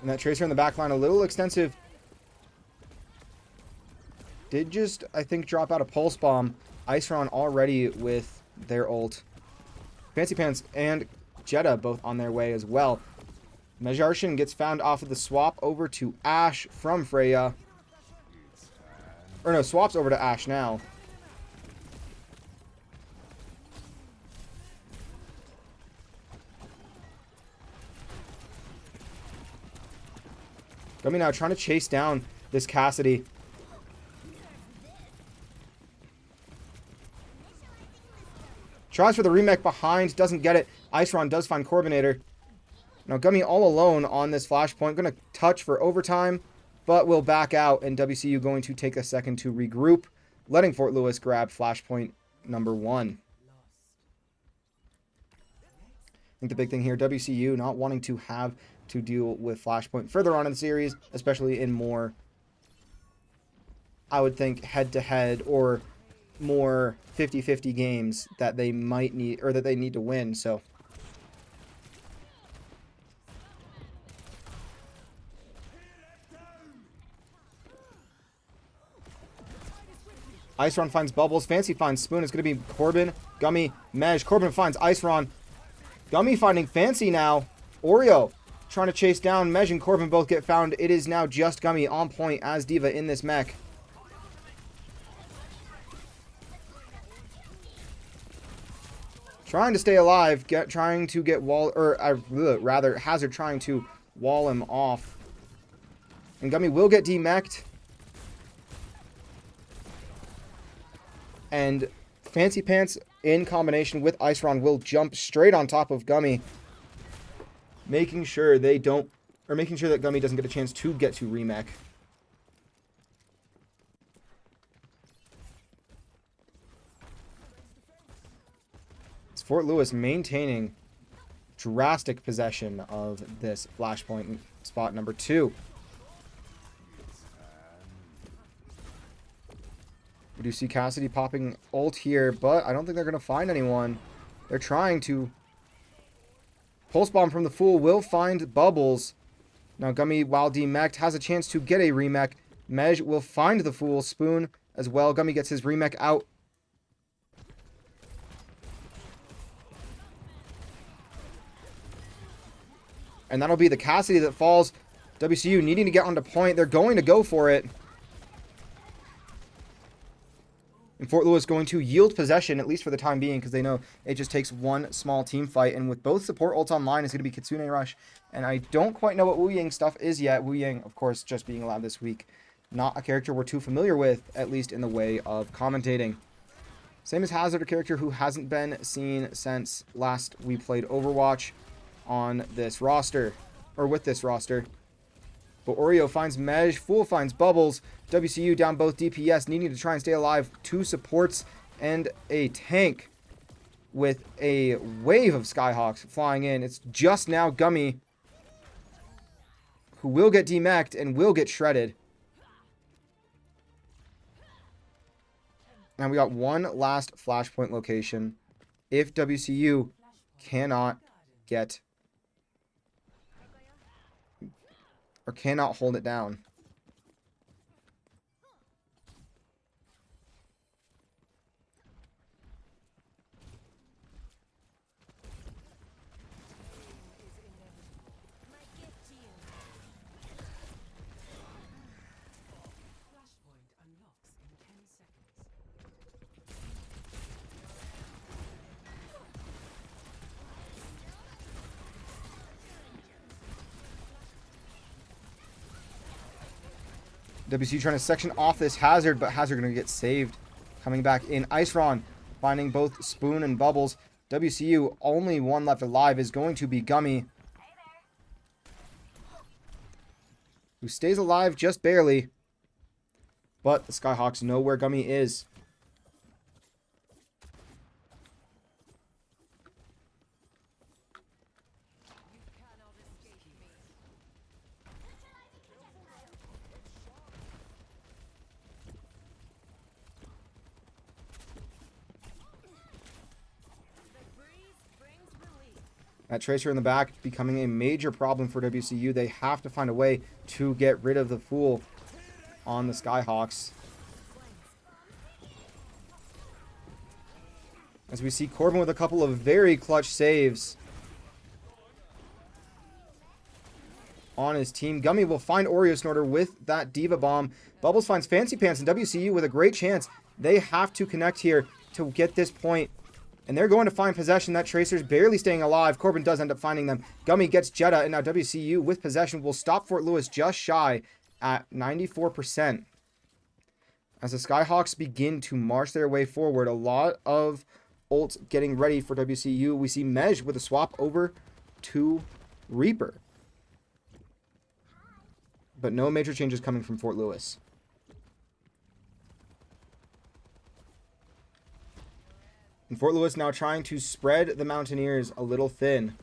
And that Tracer in the back line, a little extensive. Did just, I think, drop out a Pulse Bomb. Iceron already with their ult. Fancy Pants and Jetta both on their way as well. Mejarshin gets found off of the swap over to Ashe from Freya. Or no, swaps over to Ashe now. Gummy now trying to chase down this Cassidy. Tries for the remake behind, doesn't get it. Iceron does find Corbinator. Now Gummy all alone on this flashpoint. Going to touch for overtime, but will back out, and WCU going to take a second to regroup, letting Fort Lewis grab flashpoint number 1. I think the big thing here, WCU not wanting to have to deal with flashpoint further on in the series, especially in more, I would think, head-to-head or more 50-50 games that they might need, or that they need to win. So Iceron finds Bubbles. Fancy finds Spoon. It's going to be Corbin, Gummy, Mej. Corbin finds Iceron. Gummy finding Fancy now. Oreo trying to chase down Mej and Corbin both get found. It is now just Gummy on point as D.Va in this mech. Trying to stay alive, trying to get rather Hazard trying to wall him off. And Gummy will get demech'd. And Fancy Pants in combination with Iceron will jump straight on top of Gummy, making sure that Gummy doesn't get a chance to get to remech. It's Fort Lewis maintaining drastic possession of this flashpoint spot number 2. We do see Cassidy popping ult here, but I don't think they're going to find anyone. They're trying to. Pulse Bomb from the Fool will find Bubbles. Now Gummy, while demech'd, has a chance to get a remech. Mej will find the Fool. Spoon as well. Gummy gets his remech out. And that'll be the Cassidy that falls. WCU needing to get onto point. They're going to go for it. And Fort Lewis going to yield possession, at least for the time being, because they know it just takes one small team fight. And with both support ults online, it's going to be Kitsune Rush. And I don't quite know what Wu Yang stuff is yet. Wu Yang, of course, just being allowed this week. Not a character we're too familiar with, at least in the way of commentating. Same as Hazard, a character who hasn't been seen since last we played Overwatch on this roster, or with this roster. But Oreo finds Mej, Fool finds Bubbles, WCU down both DPS, needing to try and stay alive. 2 supports and a tank with a wave of Skyhawks flying in. It's just now Gummy who will get demech'd and will get shredded. Now we got one last flashpoint location. If WCU cannot get or cannot hold it down. WCU trying to section off this Hazard, but Hazard going to get saved. Coming back in. Iceron finding both Spoon and Bubbles. WCU, only one left alive, is going to be Gummy, who stays alive just barely. But the Skyhawks know where Gummy is. That Tracer in the back becoming a major problem for WCU. They have to find a way to get rid of the Fool on the Skyhawks. As we see Corbin with a couple of very clutch saves on his team. Gummy will find Oreo Snorter with that D.Va Bomb. Bubbles finds Fancy Pants, and WCU with a great chance. They have to connect here to get this point And they're going to find possession. That Tracer's barely staying alive. Corbin does end up finding them. Gummy gets Jetta, and now WCU with possession will stop Fort Lewis just shy at 94%. As the Skyhawks begin to march their way forward, a lot of ults getting ready for WCU. We see Mej with a swap over to Reaper. But no major changes coming from Fort Lewis. And Fort Lewis now trying to spread the Mountaineers a little thin.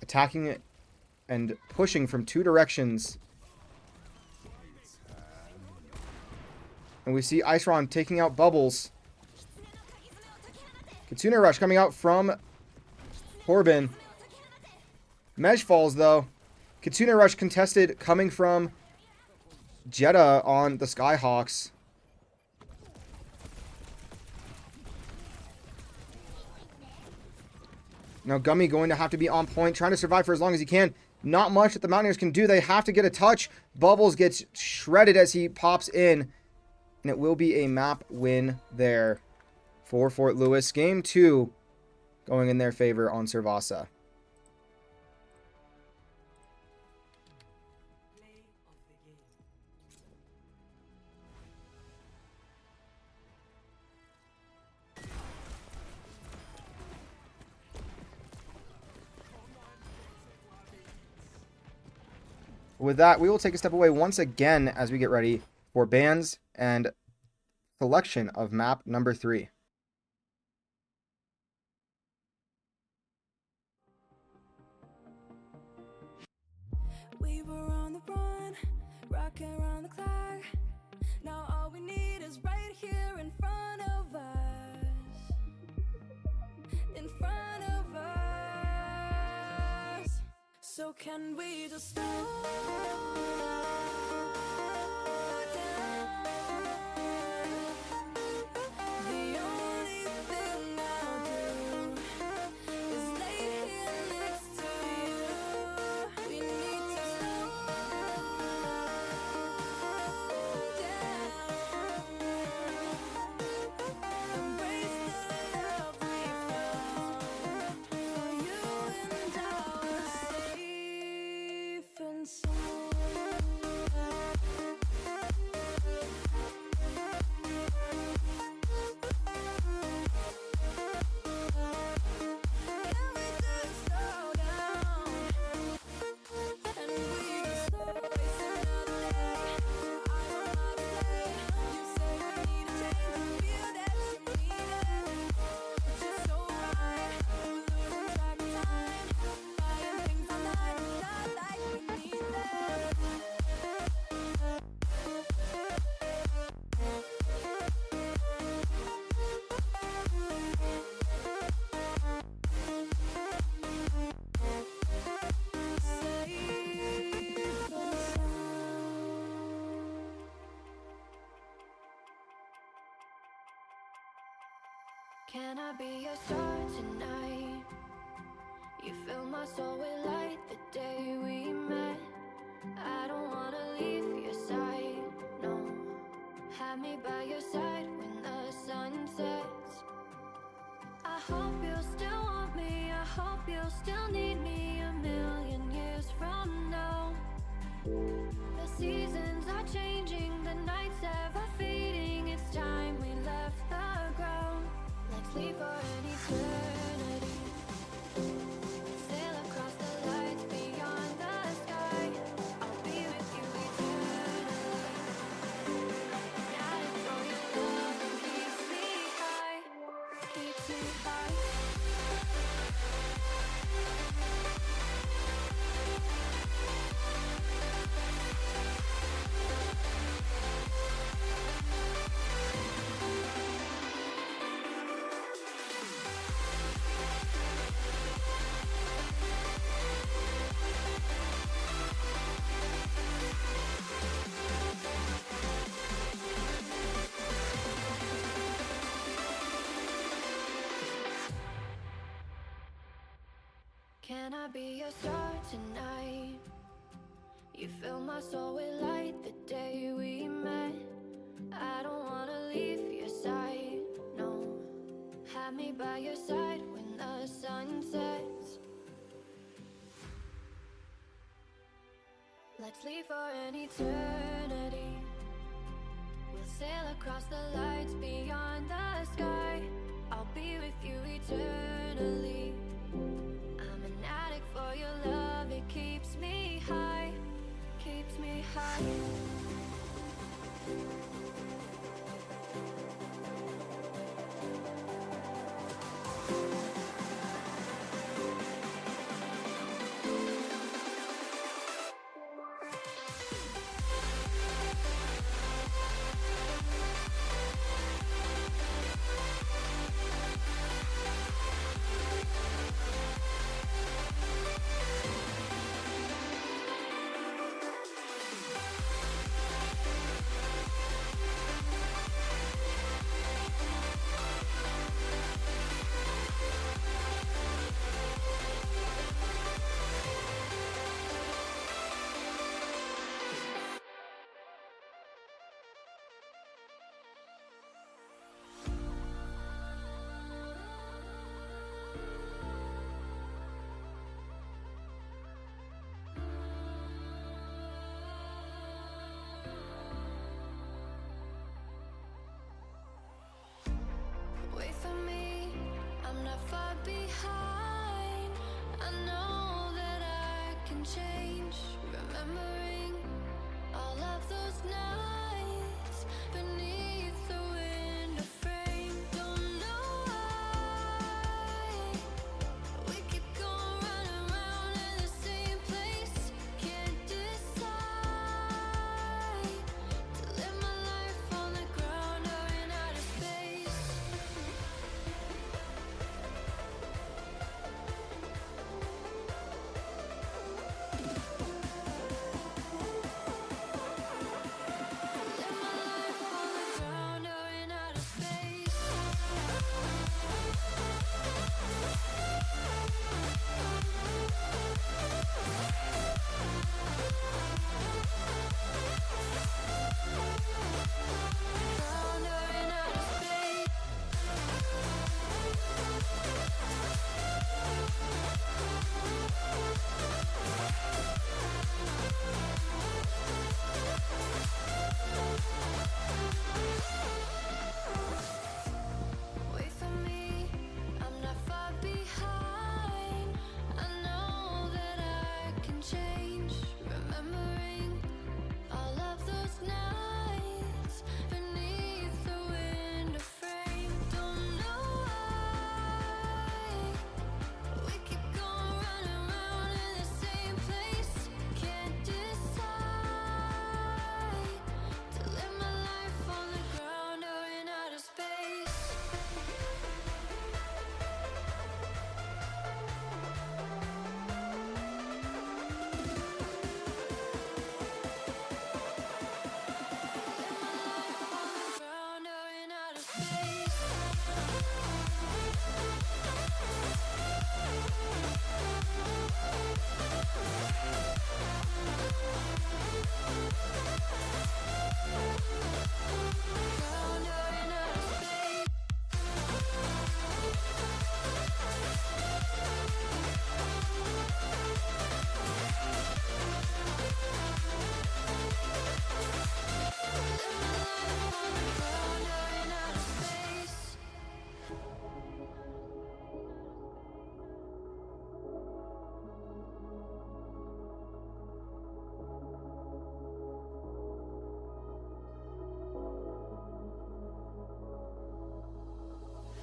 Attacking it and pushing from two directions. And we see Iceron taking out Bubbles. Kitsune Rush coming out from Corbin. Mej falls though. Kitsune Rush contested coming from Jetta on the Skyhawks. Now Gummy going to have to be on point, trying to survive for as long as he can. Not much that the Mountaineers can do. They have to get a touch. Bubbles gets shredded as he pops in. And it will be a map win there for Fort Lewis. Game 2 going in their favor on Servasa. With that, we will take a step away once again as we get ready for bans and selection of map number 3.
We were on the run, rocking around the clock. Now all we need is right here in front of us. In front of us. So can we just slow down? The only thing I'll do is lay here next to you. We need to slow down. Embrace the love we found. For you and I were safe and sound. Can we just slow down? And we just slow waste another day. I don't know to say. You say we need a change. Feel that you need it. It's just so right. We're losing track of time. Buying things online, not like we need them. Safe and sound. Can I be your star tonight? You fill my soul with light the day we met. I don't wanna leave your side, no. Have me by your side when the sun sets. I hope you still want me. I hope you still need me a million years from now. The seasons are changing, the nights ever fading. It's time we left the ground. Let's leave for an eternity. Sail across the lights beyond the sky. I'll be with you eternally. Night for your love and keeps me high. Keeps me high. Can I be your star tonight? You fill my soul with light the day we met. I don't wanna leave your side, no. Let's leave for an eternity. We'll sail across the lights beyond the sky. I'll be with you eternally. I'm an addict for your love. It keeps me high, keeps me high. Wait for me, I'm not far behind. I know that I can change. Remembering all of those nights beneath the window frame. Don't know why we keep going running around in the same place. Can't decide to live my life on the ground or in outer space. Live my life on the ground or in outer space. Ground or in outer space. Wait for me, I'm not far behind. I know that I can change. Remembering all of those nights beneath the window frame. Don't know why we keep going running around in the same place. Can't decide to live my life on the ground or in outer space. Ground or in outer space. Ground or in outer space. Ground or in outer space.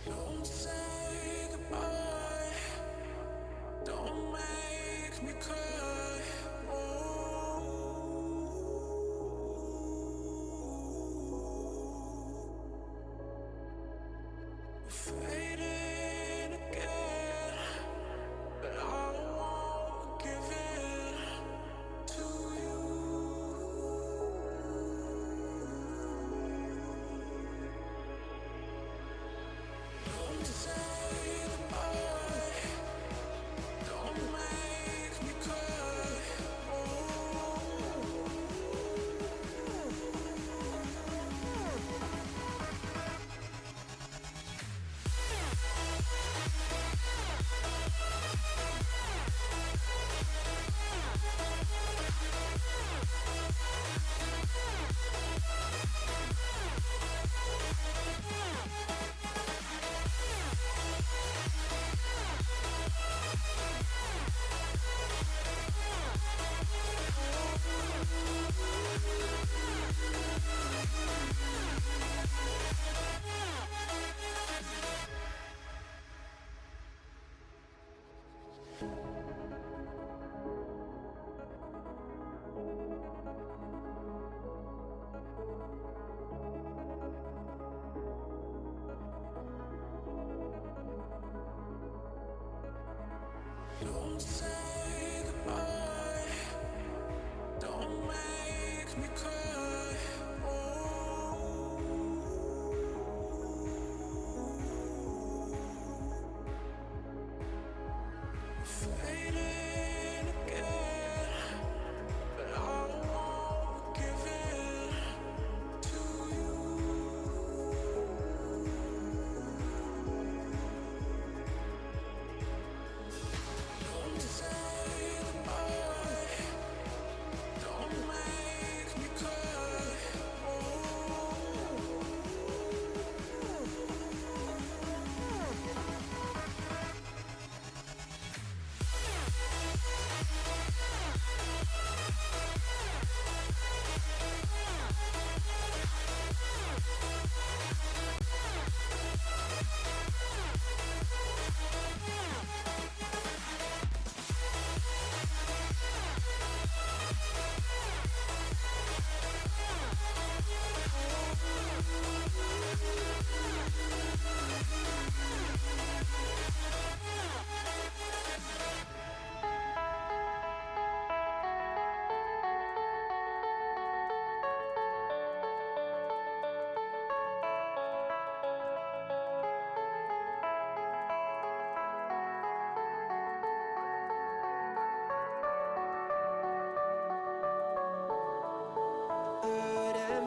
Don't say goodbye. Don't make me cry. We're fading again, but I won't give in to you. Don't say goodbye. Don't make me cry.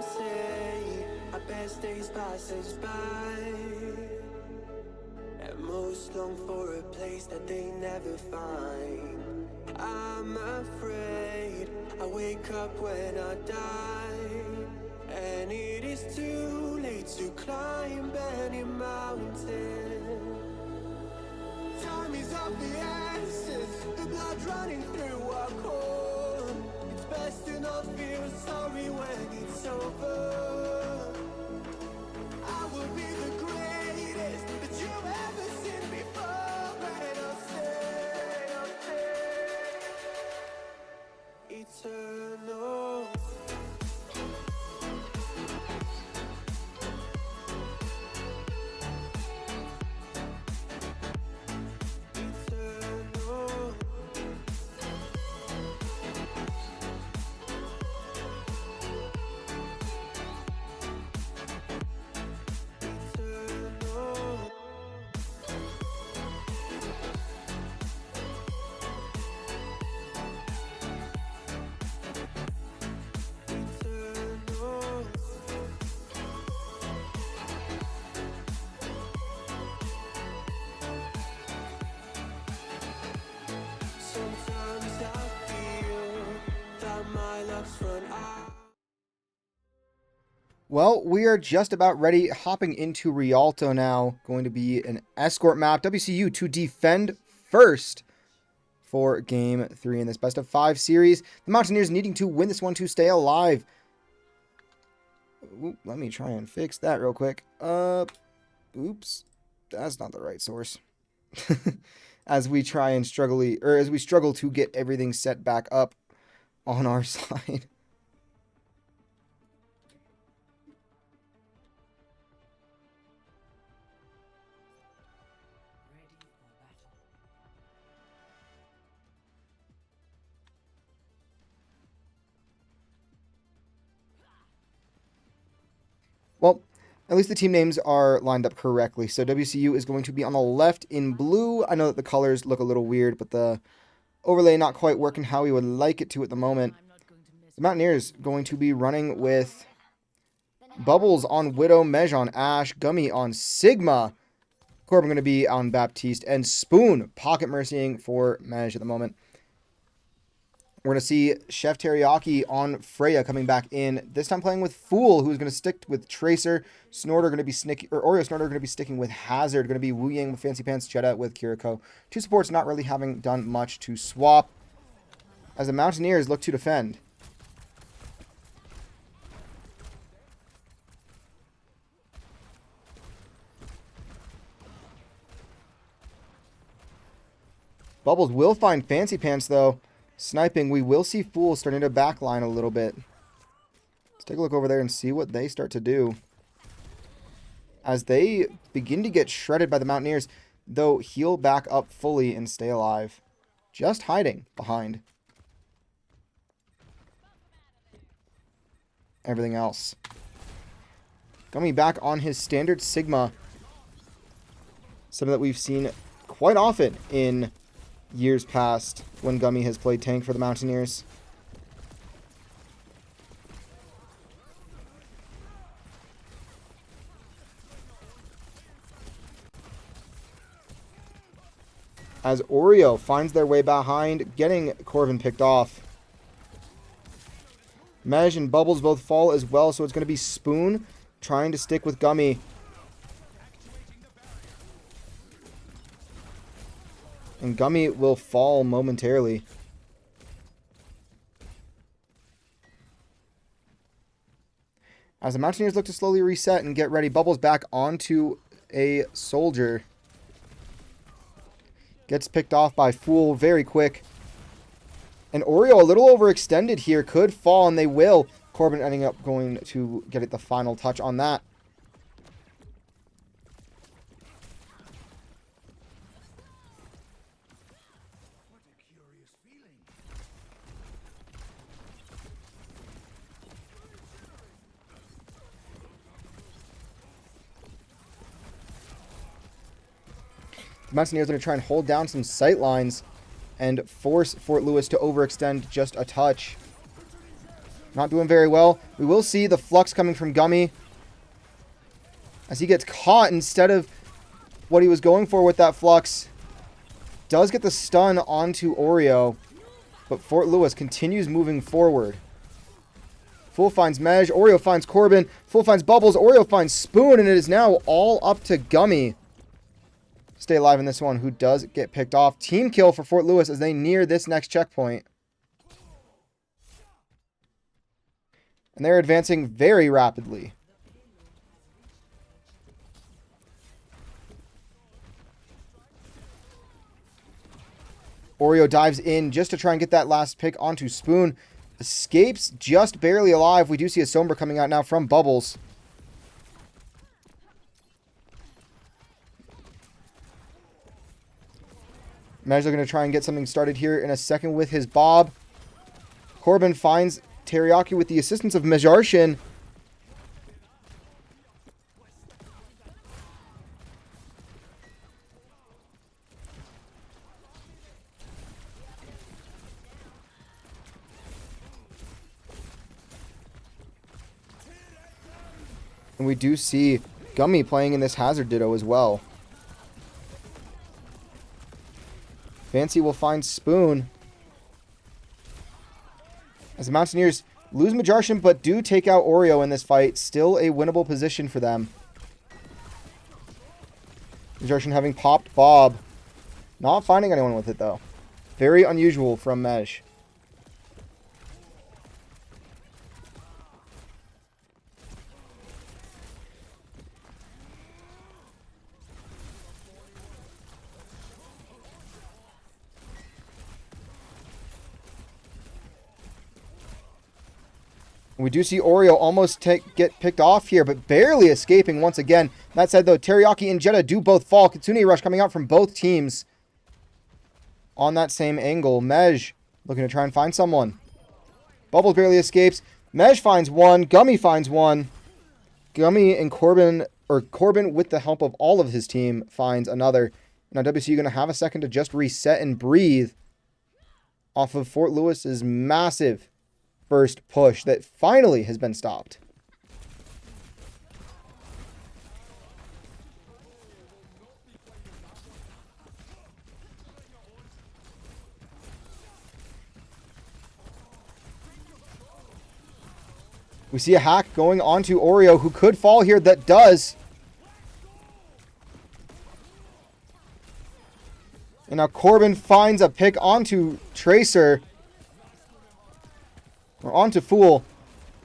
some say our best days pass us by, and most long for a place that they never find. I'm afraid I wake up when I die, and it is too late to climb any mountain. Time is of the essence, the blood running through our core. It's best to not feel sorry when it's over. I will be the greatest that you've ever seen before, and I'll stay eternal. Sometimes I feel that my luck's run out.
Well, we are just about ready, hopping into Rialto now. Going to be an escort map, WCU to defend first for Game 3 in this best of 5 series. The Mountaineers needing to win this one to stay alive. Oop, let me try and fix that real quick. Oops, that's not the right source. As we try and struggle to get everything set back up on our side. Well, at least the team names are lined up correctly. So WCU is going to be on the left in blue. I know that the colors look a little weird, but the overlay not quite working how we would like it to at the moment. The Mountaineers going to be running with Bubbles on Widow, Mej on Ash, Gummy on Sigma, Corbin going to be on Baptiste, and Spoon pocket mercying for Mej at the moment. We're going to see Chef Teriyaki on Freya coming back in, this time playing with Fool, who's going to stick with Tracer. Snorter going to be Oreo Snorter going to be sticking with Hazard. Going to be Wu Yang with Fancy Pants, Jetta with Kiriko. Two supports not really having done much to swap, as the Mountaineers look to defend. Bubbles will find Fancy Pants though. Sniping, we will see Fool starting to backline a little bit. Let's take a look over there and see what they start to do. As they begin to get shredded by the Mountaineers, though heal back up fully and stay alive. Just hiding behind everything else. Gummy back on his standard Sigma. Something that we've seen quite often in years past when Gummy has played tank for the Mountaineers. As Oreo finds their way behind, getting Corbin picked off. Mej and Bubbles both fall as well, so it's going to be Spoon trying to stick with Gummy. And Gummy will fall momentarily. As the Mountaineers look to slowly reset and get ready, Bubbles back onto a soldier. Gets picked off by Fool very quick. And Oreo a little overextended here. Could fall, and they will. Corbin ending up going to get it the final touch on that. The Mountaineers are going to try and hold down some sight lines and force Fort Lewis to overextend just a touch. Not doing very well. We will see the flux coming from Gummy as he gets caught instead of what he was going for with that flux. Does get the stun onto Oreo, but Fort Lewis continues moving forward. Fool finds Mej, Oreo finds Corbin, Fool finds Bubbles, Oreo finds Spoon, and it is now all up to Gummy. Stay alive in this one, who does get picked off. Team kill for Fort Lewis as they near this next checkpoint. And they're advancing very rapidly. Oreo dives in just to try and get that last pick onto Spoon. Escapes just barely alive. We do see a Sombra coming out now from Bubbles. Mej looking to try and get something started here in a second with his Bob. Corbin finds Teriyaki with the assistance of Mejarshin. And we do see Gummy playing in this Hazard Ditto as well. Fancy will find Spoon. As the Mountaineers lose Mejarshin, but do take out Oreo in this fight. Still a winnable position for them. Mejarshin having popped Bob. Not finding anyone with it, though. Very unusual from Mej. We do see Oreo almost get picked off here, but barely escaping once again. That said, though, Teriyaki and Jetta do both fall. Kitsune Rush coming out from both teams on that same angle. Mej looking to try and find someone. Bubbles barely escapes. Mej finds one. Gummy finds one. Gummy and Corbin with the help of all of his team finds another. Now WCU going to have a second to just reset and breathe off of Fort Lewis's massive first push that finally has been stopped. We see a hack going onto Oreo, who could fall here. That does. And now Corbin finds a pick onto Tracer. Or onto Fool.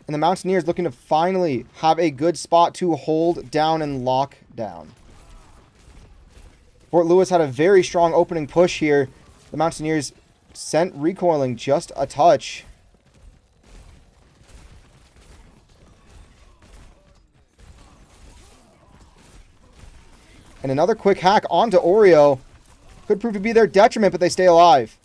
And the Mountaineers looking to finally have a good spot to hold down and lock down. Fort Lewis had a very strong opening push here. The Mountaineers sent recoiling just a touch. And another quick hack onto Oreo. Could prove to be their detriment, but they stay alive.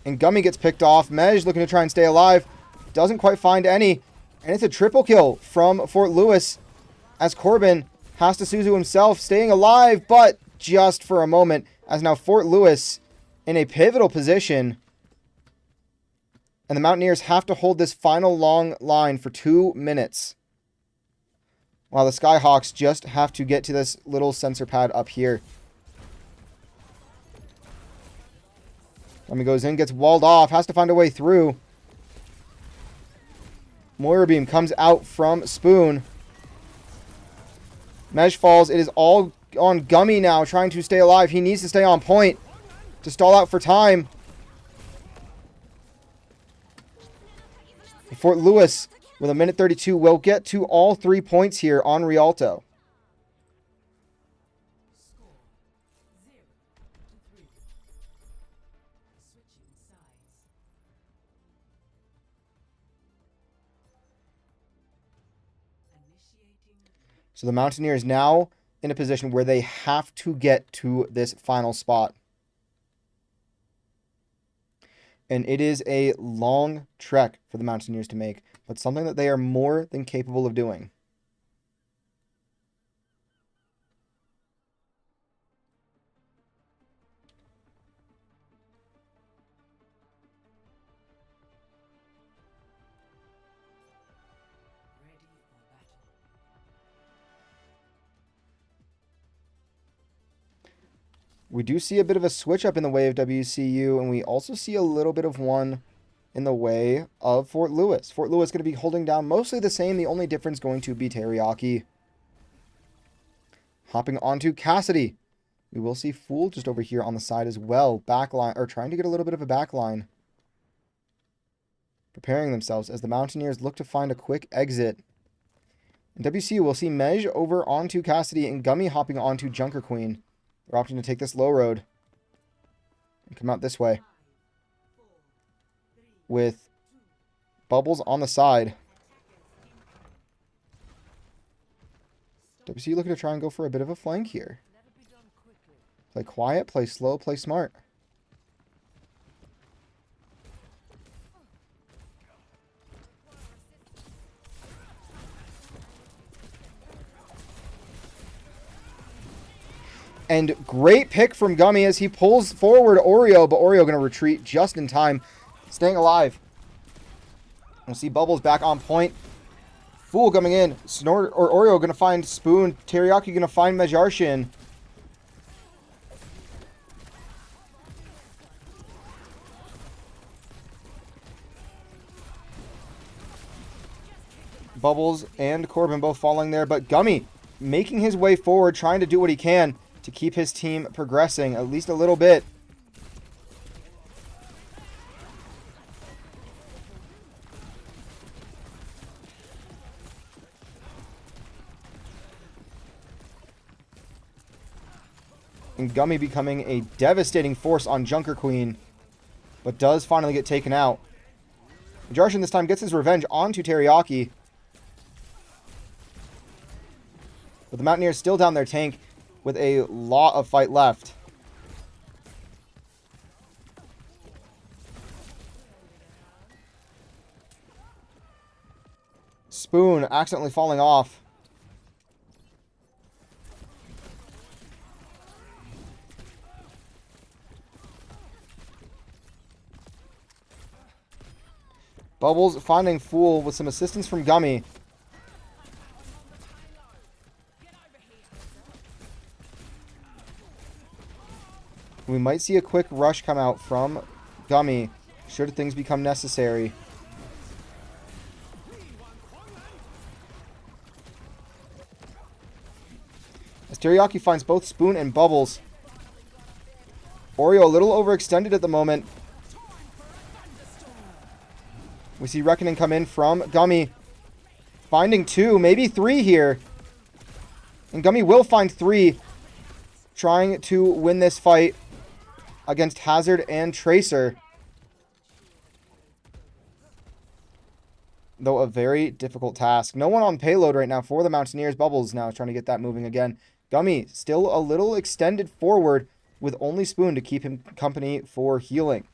And Gummy gets picked off. Mej looking to try and stay alive. Doesn't quite find any. And it's a triple kill from Fort Lewis as Corbin has to Suzu himself, staying alive, but just for a moment, as now Fort Lewis in a pivotal position. And the Mountaineers have to hold this final long line for 2 minutes. While the Skyhawks just have to get to this little sensor pad up here. Gummy goes in, gets walled off, has to find a way through. Moira Beam comes out from Spoon. Mej falls. It is all on Gummy now, trying to stay alive. He needs to stay on point to stall out for time. Fort Lewis, with 1:32, will get to all 3 points here on Rialto. So the Mountaineers now in a position where they have to get to this final spot. And it is a long trek for the Mountaineers to make, but something that they are more than capable of doing. We do see a bit of a switch up in the way of WCU, and we also see a little bit of one in the way of Fort Lewis. Fort Lewis going to be holding down mostly the same. The only difference going to be Teriyaki. Hopping onto Cassidy. We will see Fool just over here on the side as well. Backline, or trying to get a little bit of a backline. Preparing themselves as the Mountaineers look to find a quick exit. In WCU, we'll see Mej over onto Cassidy and Gummy hopping onto Junker Queen. They're opting to take this low road and come out this way with Bubbles on the side. WCU looking to try and go for a bit of a flank here. Play quiet, play slow, play smart. And great pick from Gummy as he pulls forward Oreo, but Oreo going to retreat just in time, staying alive. We'll see Bubbles back on point. Fool coming in. Snort or Oreo going to find Spoon. Teriyaki going to find Mejarshin. Bubbles and Corbin both falling there, but Gummy making his way forward, trying to do what he can to keep his team progressing at least a little bit. And Gummy becoming a devastating force on Junker Queen, but does finally get taken out. Jarshin this time gets his revenge onto Teriyaki. But the Mountaineers still down their tank with a lot of fight left. Spoon accidentally falling off. Bubbles finding Fool with some assistance from Gummy. We might see a quick rush come out from Gummy should things become necessary. As Teriyaki finds both Spoon and Bubbles. Oreo a little overextended at the moment. We see Reckoning come in from Gummy. Finding 2, maybe 3 here. And Gummy will find 3. Trying to win this fight against Hazard and Tracer. Though a very difficult task. No one on payload right now for the Mountaineers. Bubbles now trying to get that moving again. Gummy still a little extended forward with only Spoon to keep him company for healing.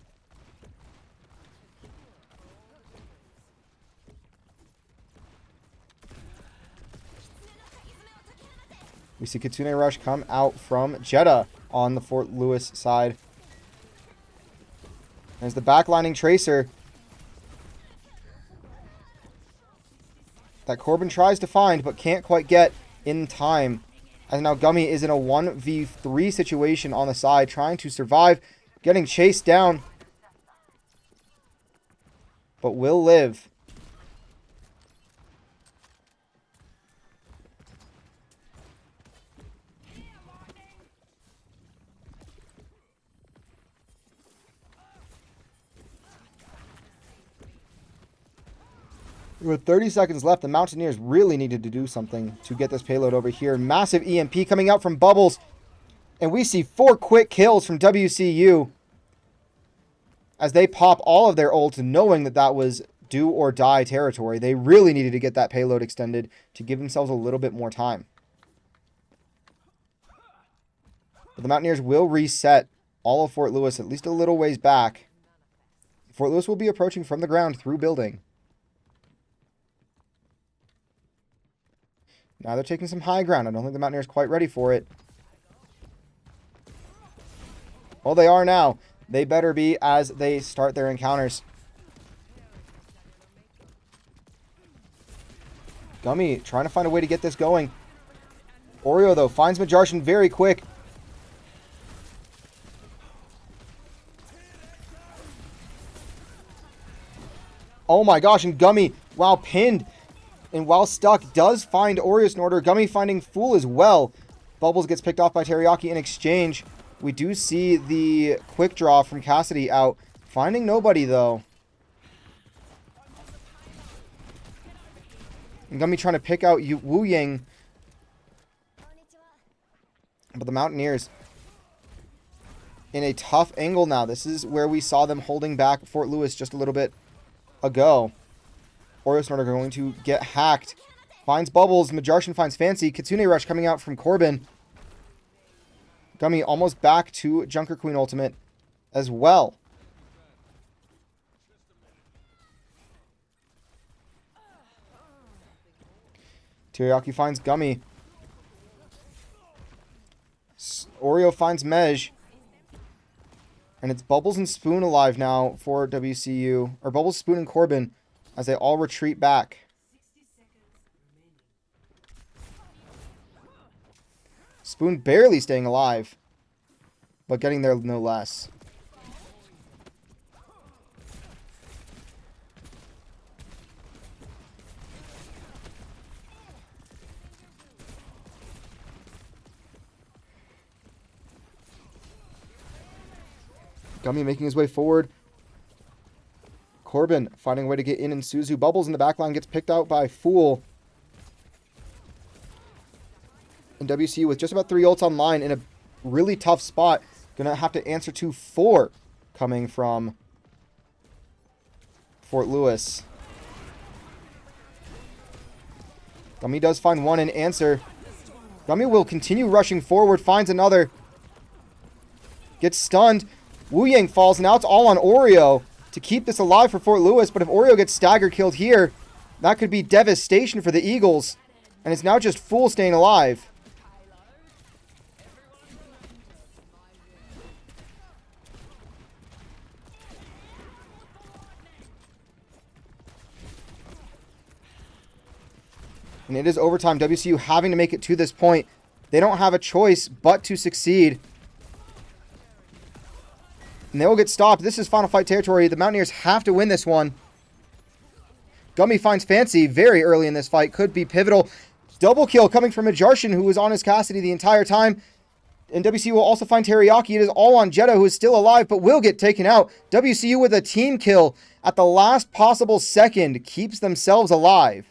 We see Kitsune Rush come out from Jeddah on the Fort Lewis side. There's the backlining Tracer that Corbin tries to find but can't quite get in time. And now Gummy is in a 1v3 situation on the side, trying to survive, getting chased down, but will live. With 30 seconds left, the Mountaineers really needed to do something to get this payload over here. Massive EMP coming out from Bubbles. And we see 4 quick kills from WCU as they pop all of their ults, knowing that that was do or die territory. They really needed to get that payload extended to give themselves a little bit more time. But the Mountaineers will reset all of Fort Lewis at least a little ways back. Fort Lewis will be approaching from the ground through building. Now they're taking some high ground. I don't think the Mountaineers quite ready for it. Well, they are now. They better be as they start their encounters. Gummy trying to find a way to get this going. Oreo, though, finds Majarshin very quick. Oh my gosh, and Gummy, while pinned and while stuck, does find Oreo Snorter. Gummy finding Fool as well. Bubbles gets picked off by Teriyaki in exchange. We do see the quick draw from Cassidy out. Finding nobody, though. And Gummy trying to pick out Wu Yang. But the Mountaineers in a tough angle now. This is where we saw them holding back Fort Lewis just a little bit ago. Oreo Snorter going to get hacked. Finds Bubbles. Majarshin finds Fancy. Kitsune Rush coming out from Corbin. Gummy almost back to Junker Queen Ultimate as well. Teriyaki finds Gummy. Oreo finds Mej. And it's Bubbles and Spoon alive now for WCU. Or Bubbles, Spoon, and Corbin as they all retreat back. Spoon barely staying alive. But getting there no less. Gummy making his way forward. Corbin finding a way to get in, and Suzu. Bubbles in the backline gets picked out by Fool. And WCU with just about 3 ults online in a really tough spot. Gonna have to answer to 4 coming from Fort Lewis. Gummy does find one and answer. Gummy will continue rushing forward, finds another. Gets stunned. Wu Yang falls. Now it's all on Oreo to keep this alive for Fort Lewis. But if Oreo gets stagger killed here, that could be devastation for the Eagles. And it's now just Fool staying alive. And it is overtime. WCU having to make it to this point. They don't have a choice but to succeed. And they will get stopped. This is final fight territory. The Mountaineers have to win this one. Gummy finds Fancy very early in this fight. Could be pivotal. Double kill coming from Majarshin, who was on his Cassidy the entire time. And WCU will also find Teriyaki. It is all on Jeddah, who is still alive, but will get taken out. WCU with a team kill at the last possible second keeps themselves alive.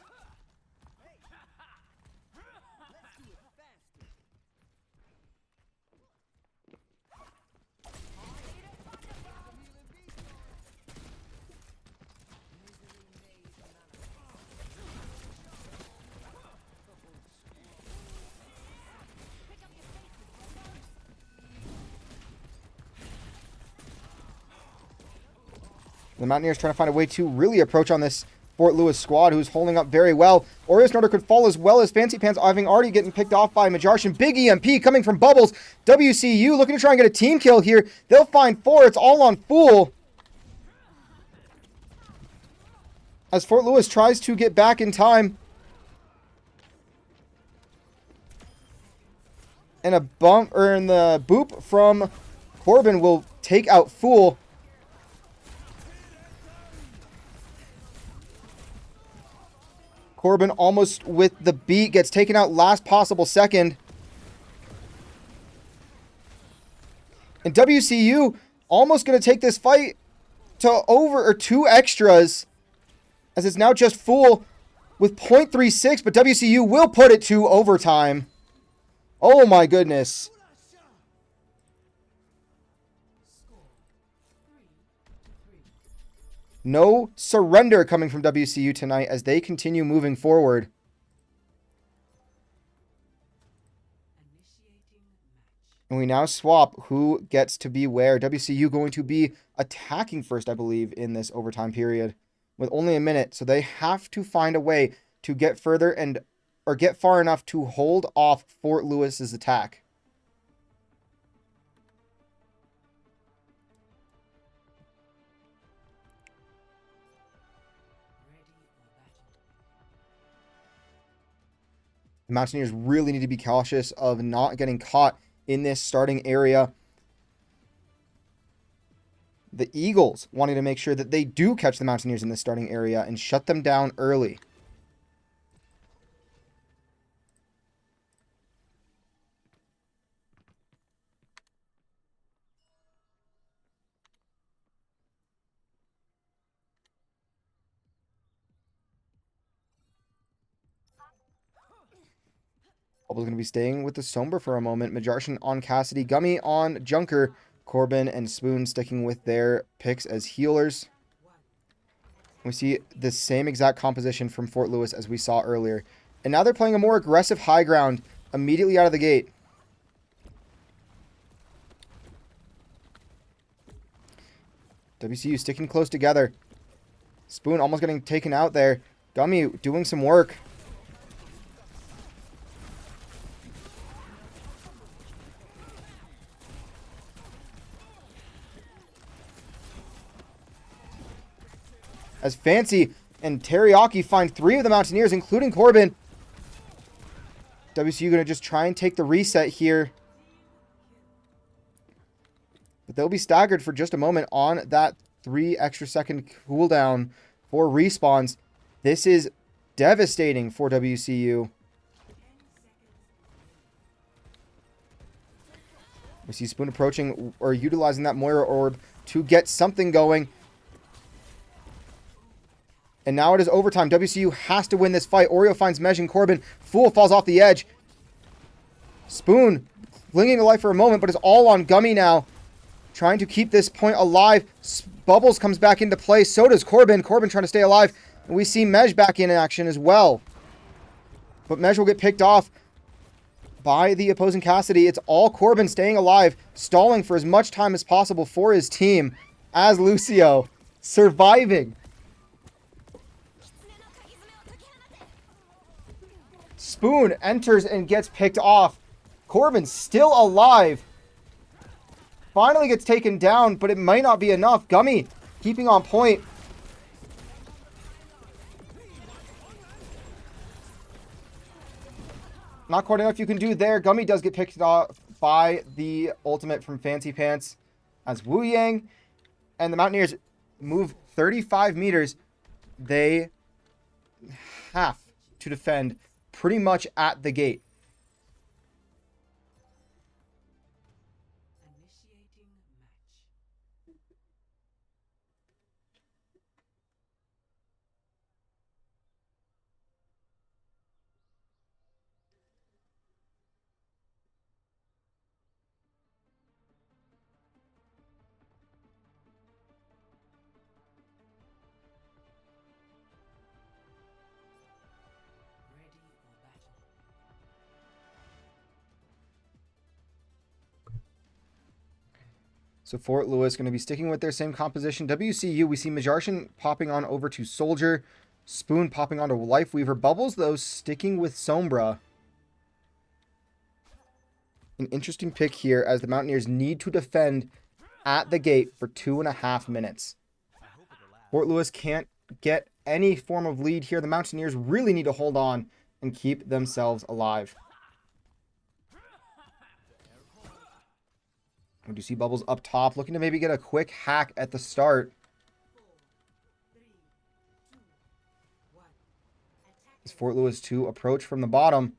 The Mountaineers trying to find a way to really approach on this Fort Lewis squad, who's holding up very well. Oreo Snorter could fall as well as Fancy Pants, having already getting picked off by Majarshin. Big EMP coming from Bubbles. WCU looking to try and get a team kill here. They'll find 4. It's all on Fool. As Fort Lewis tries to get back in time. And a bump, or in the boop from Corbin will take out Fool. Corbin almost with the beat, gets taken out last possible second. And WCU almost going to take this fight to over, or 2 extras, as it's now just Fool with .36, but WCU will put it to overtime. Oh my goodness. No surrender coming from WCU tonight as they continue moving forward. And we now swap who gets to be where. WCU going to be attacking first, I believe, in this overtime period with only a minute. So they have to find a way to get further or get far enough to hold off Fort Lewis's attack. The Mountaineers really need to be cautious of not getting caught in this starting area. The Eagles wanting to make sure that they do catch the Mountaineers in the starting area and shut them down early. Bubble's going to be staying with the Sombra for a moment. Majarshan on Cassidy. Gummy on Junker. Corbin and Spoon sticking with their picks as healers. We see the same exact composition from Fort Lewis as we saw earlier. And now they're playing a more aggressive high ground immediately out of the gate. WCU sticking close together. Spoon almost getting taken out there. Gummy doing some work. As Fancy and Teriyaki find 3 of the Mountaineers, including Corbin. WCU going to just try and take the reset here. But they'll be staggered for just a moment on that 3 extra second cooldown for respawns. This is devastating for WCU. We see Spoon approaching or utilizing that Moira orb to get something going. And now it is overtime. WCU has to win this fight. Oreo finds Mej and Corbin. Fool falls off the edge. Spoon clinging to life for a moment, but is all on Gummy now. Trying to keep this point alive. Bubbles comes back into play. So does Corbin. Corbin trying to stay alive. And we see Mej back in action as well. But Mej will get picked off by the opposing Cassidy. It's all Corbin staying alive, stalling for as much time as possible for his team as Lucio surviving. Spoon enters and gets picked off. Corbin still alive. Finally gets taken down, but it might not be enough. Gummy keeping on point. Not quite enough you can do there. Gummy does get picked off by the ultimate from Fancy Pants as Wu Yang. And the Mountaineers move 35 meters. They have to defend pretty much at the gate. So Fort Lewis going to be sticking with their same composition. WCU, we see Majarshan popping on over to Soldier. Spoon popping onto Lifeweaver. Bubbles, though, sticking with Sombra. An interesting pick here as the Mountaineers need to defend at the gate for 2.5 minutes. Fort Lewis can't get any form of lead here. The Mountaineers really need to hold on and keep themselves alive. We do see Bubbles up top, looking to maybe get a quick hack at the start. As Fort Lewis to approach from the bottom.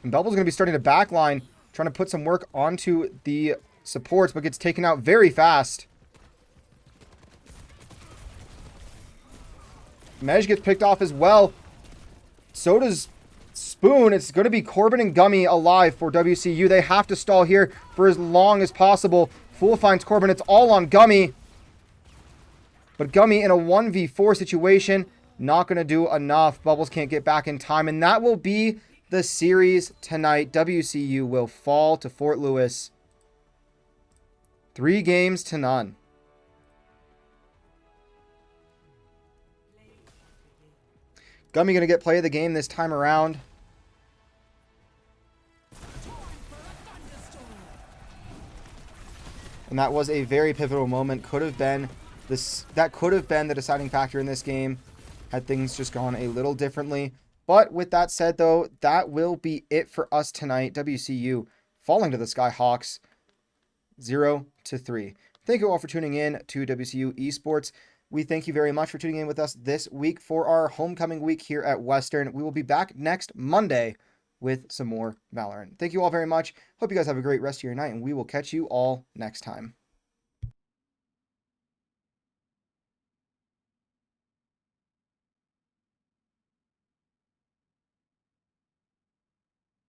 And Bubbles going to be starting to backline, trying to put some work onto the supports, but gets taken out very fast. Mej gets picked off as well. So does Spoon. It's going to be Corbin and Gummy alive for WCU. They have to stall here for as long as possible. Fool finds Corbin. It's all on Gummy. But Gummy in a 1v4 situation, not going to do enough. Bubbles can't get back in time. And that will be the series tonight. WCU will fall to Fort Lewis. 3-0. Gummy going to get play of the game this time around. And that was a very pivotal moment. That could have been the deciding factor in this game had things just gone a little differently. But with that said, though, that will be it for us tonight. WCU falling to the Skyhawks 0-3. Thank you all for tuning in to WCU Esports. We thank you very much for tuning in with us this week for our homecoming week here at Western. We will be back next Monday with some more Valorant. Thank you all very much. Hope you guys have a great rest of your night, and we will catch you all next time.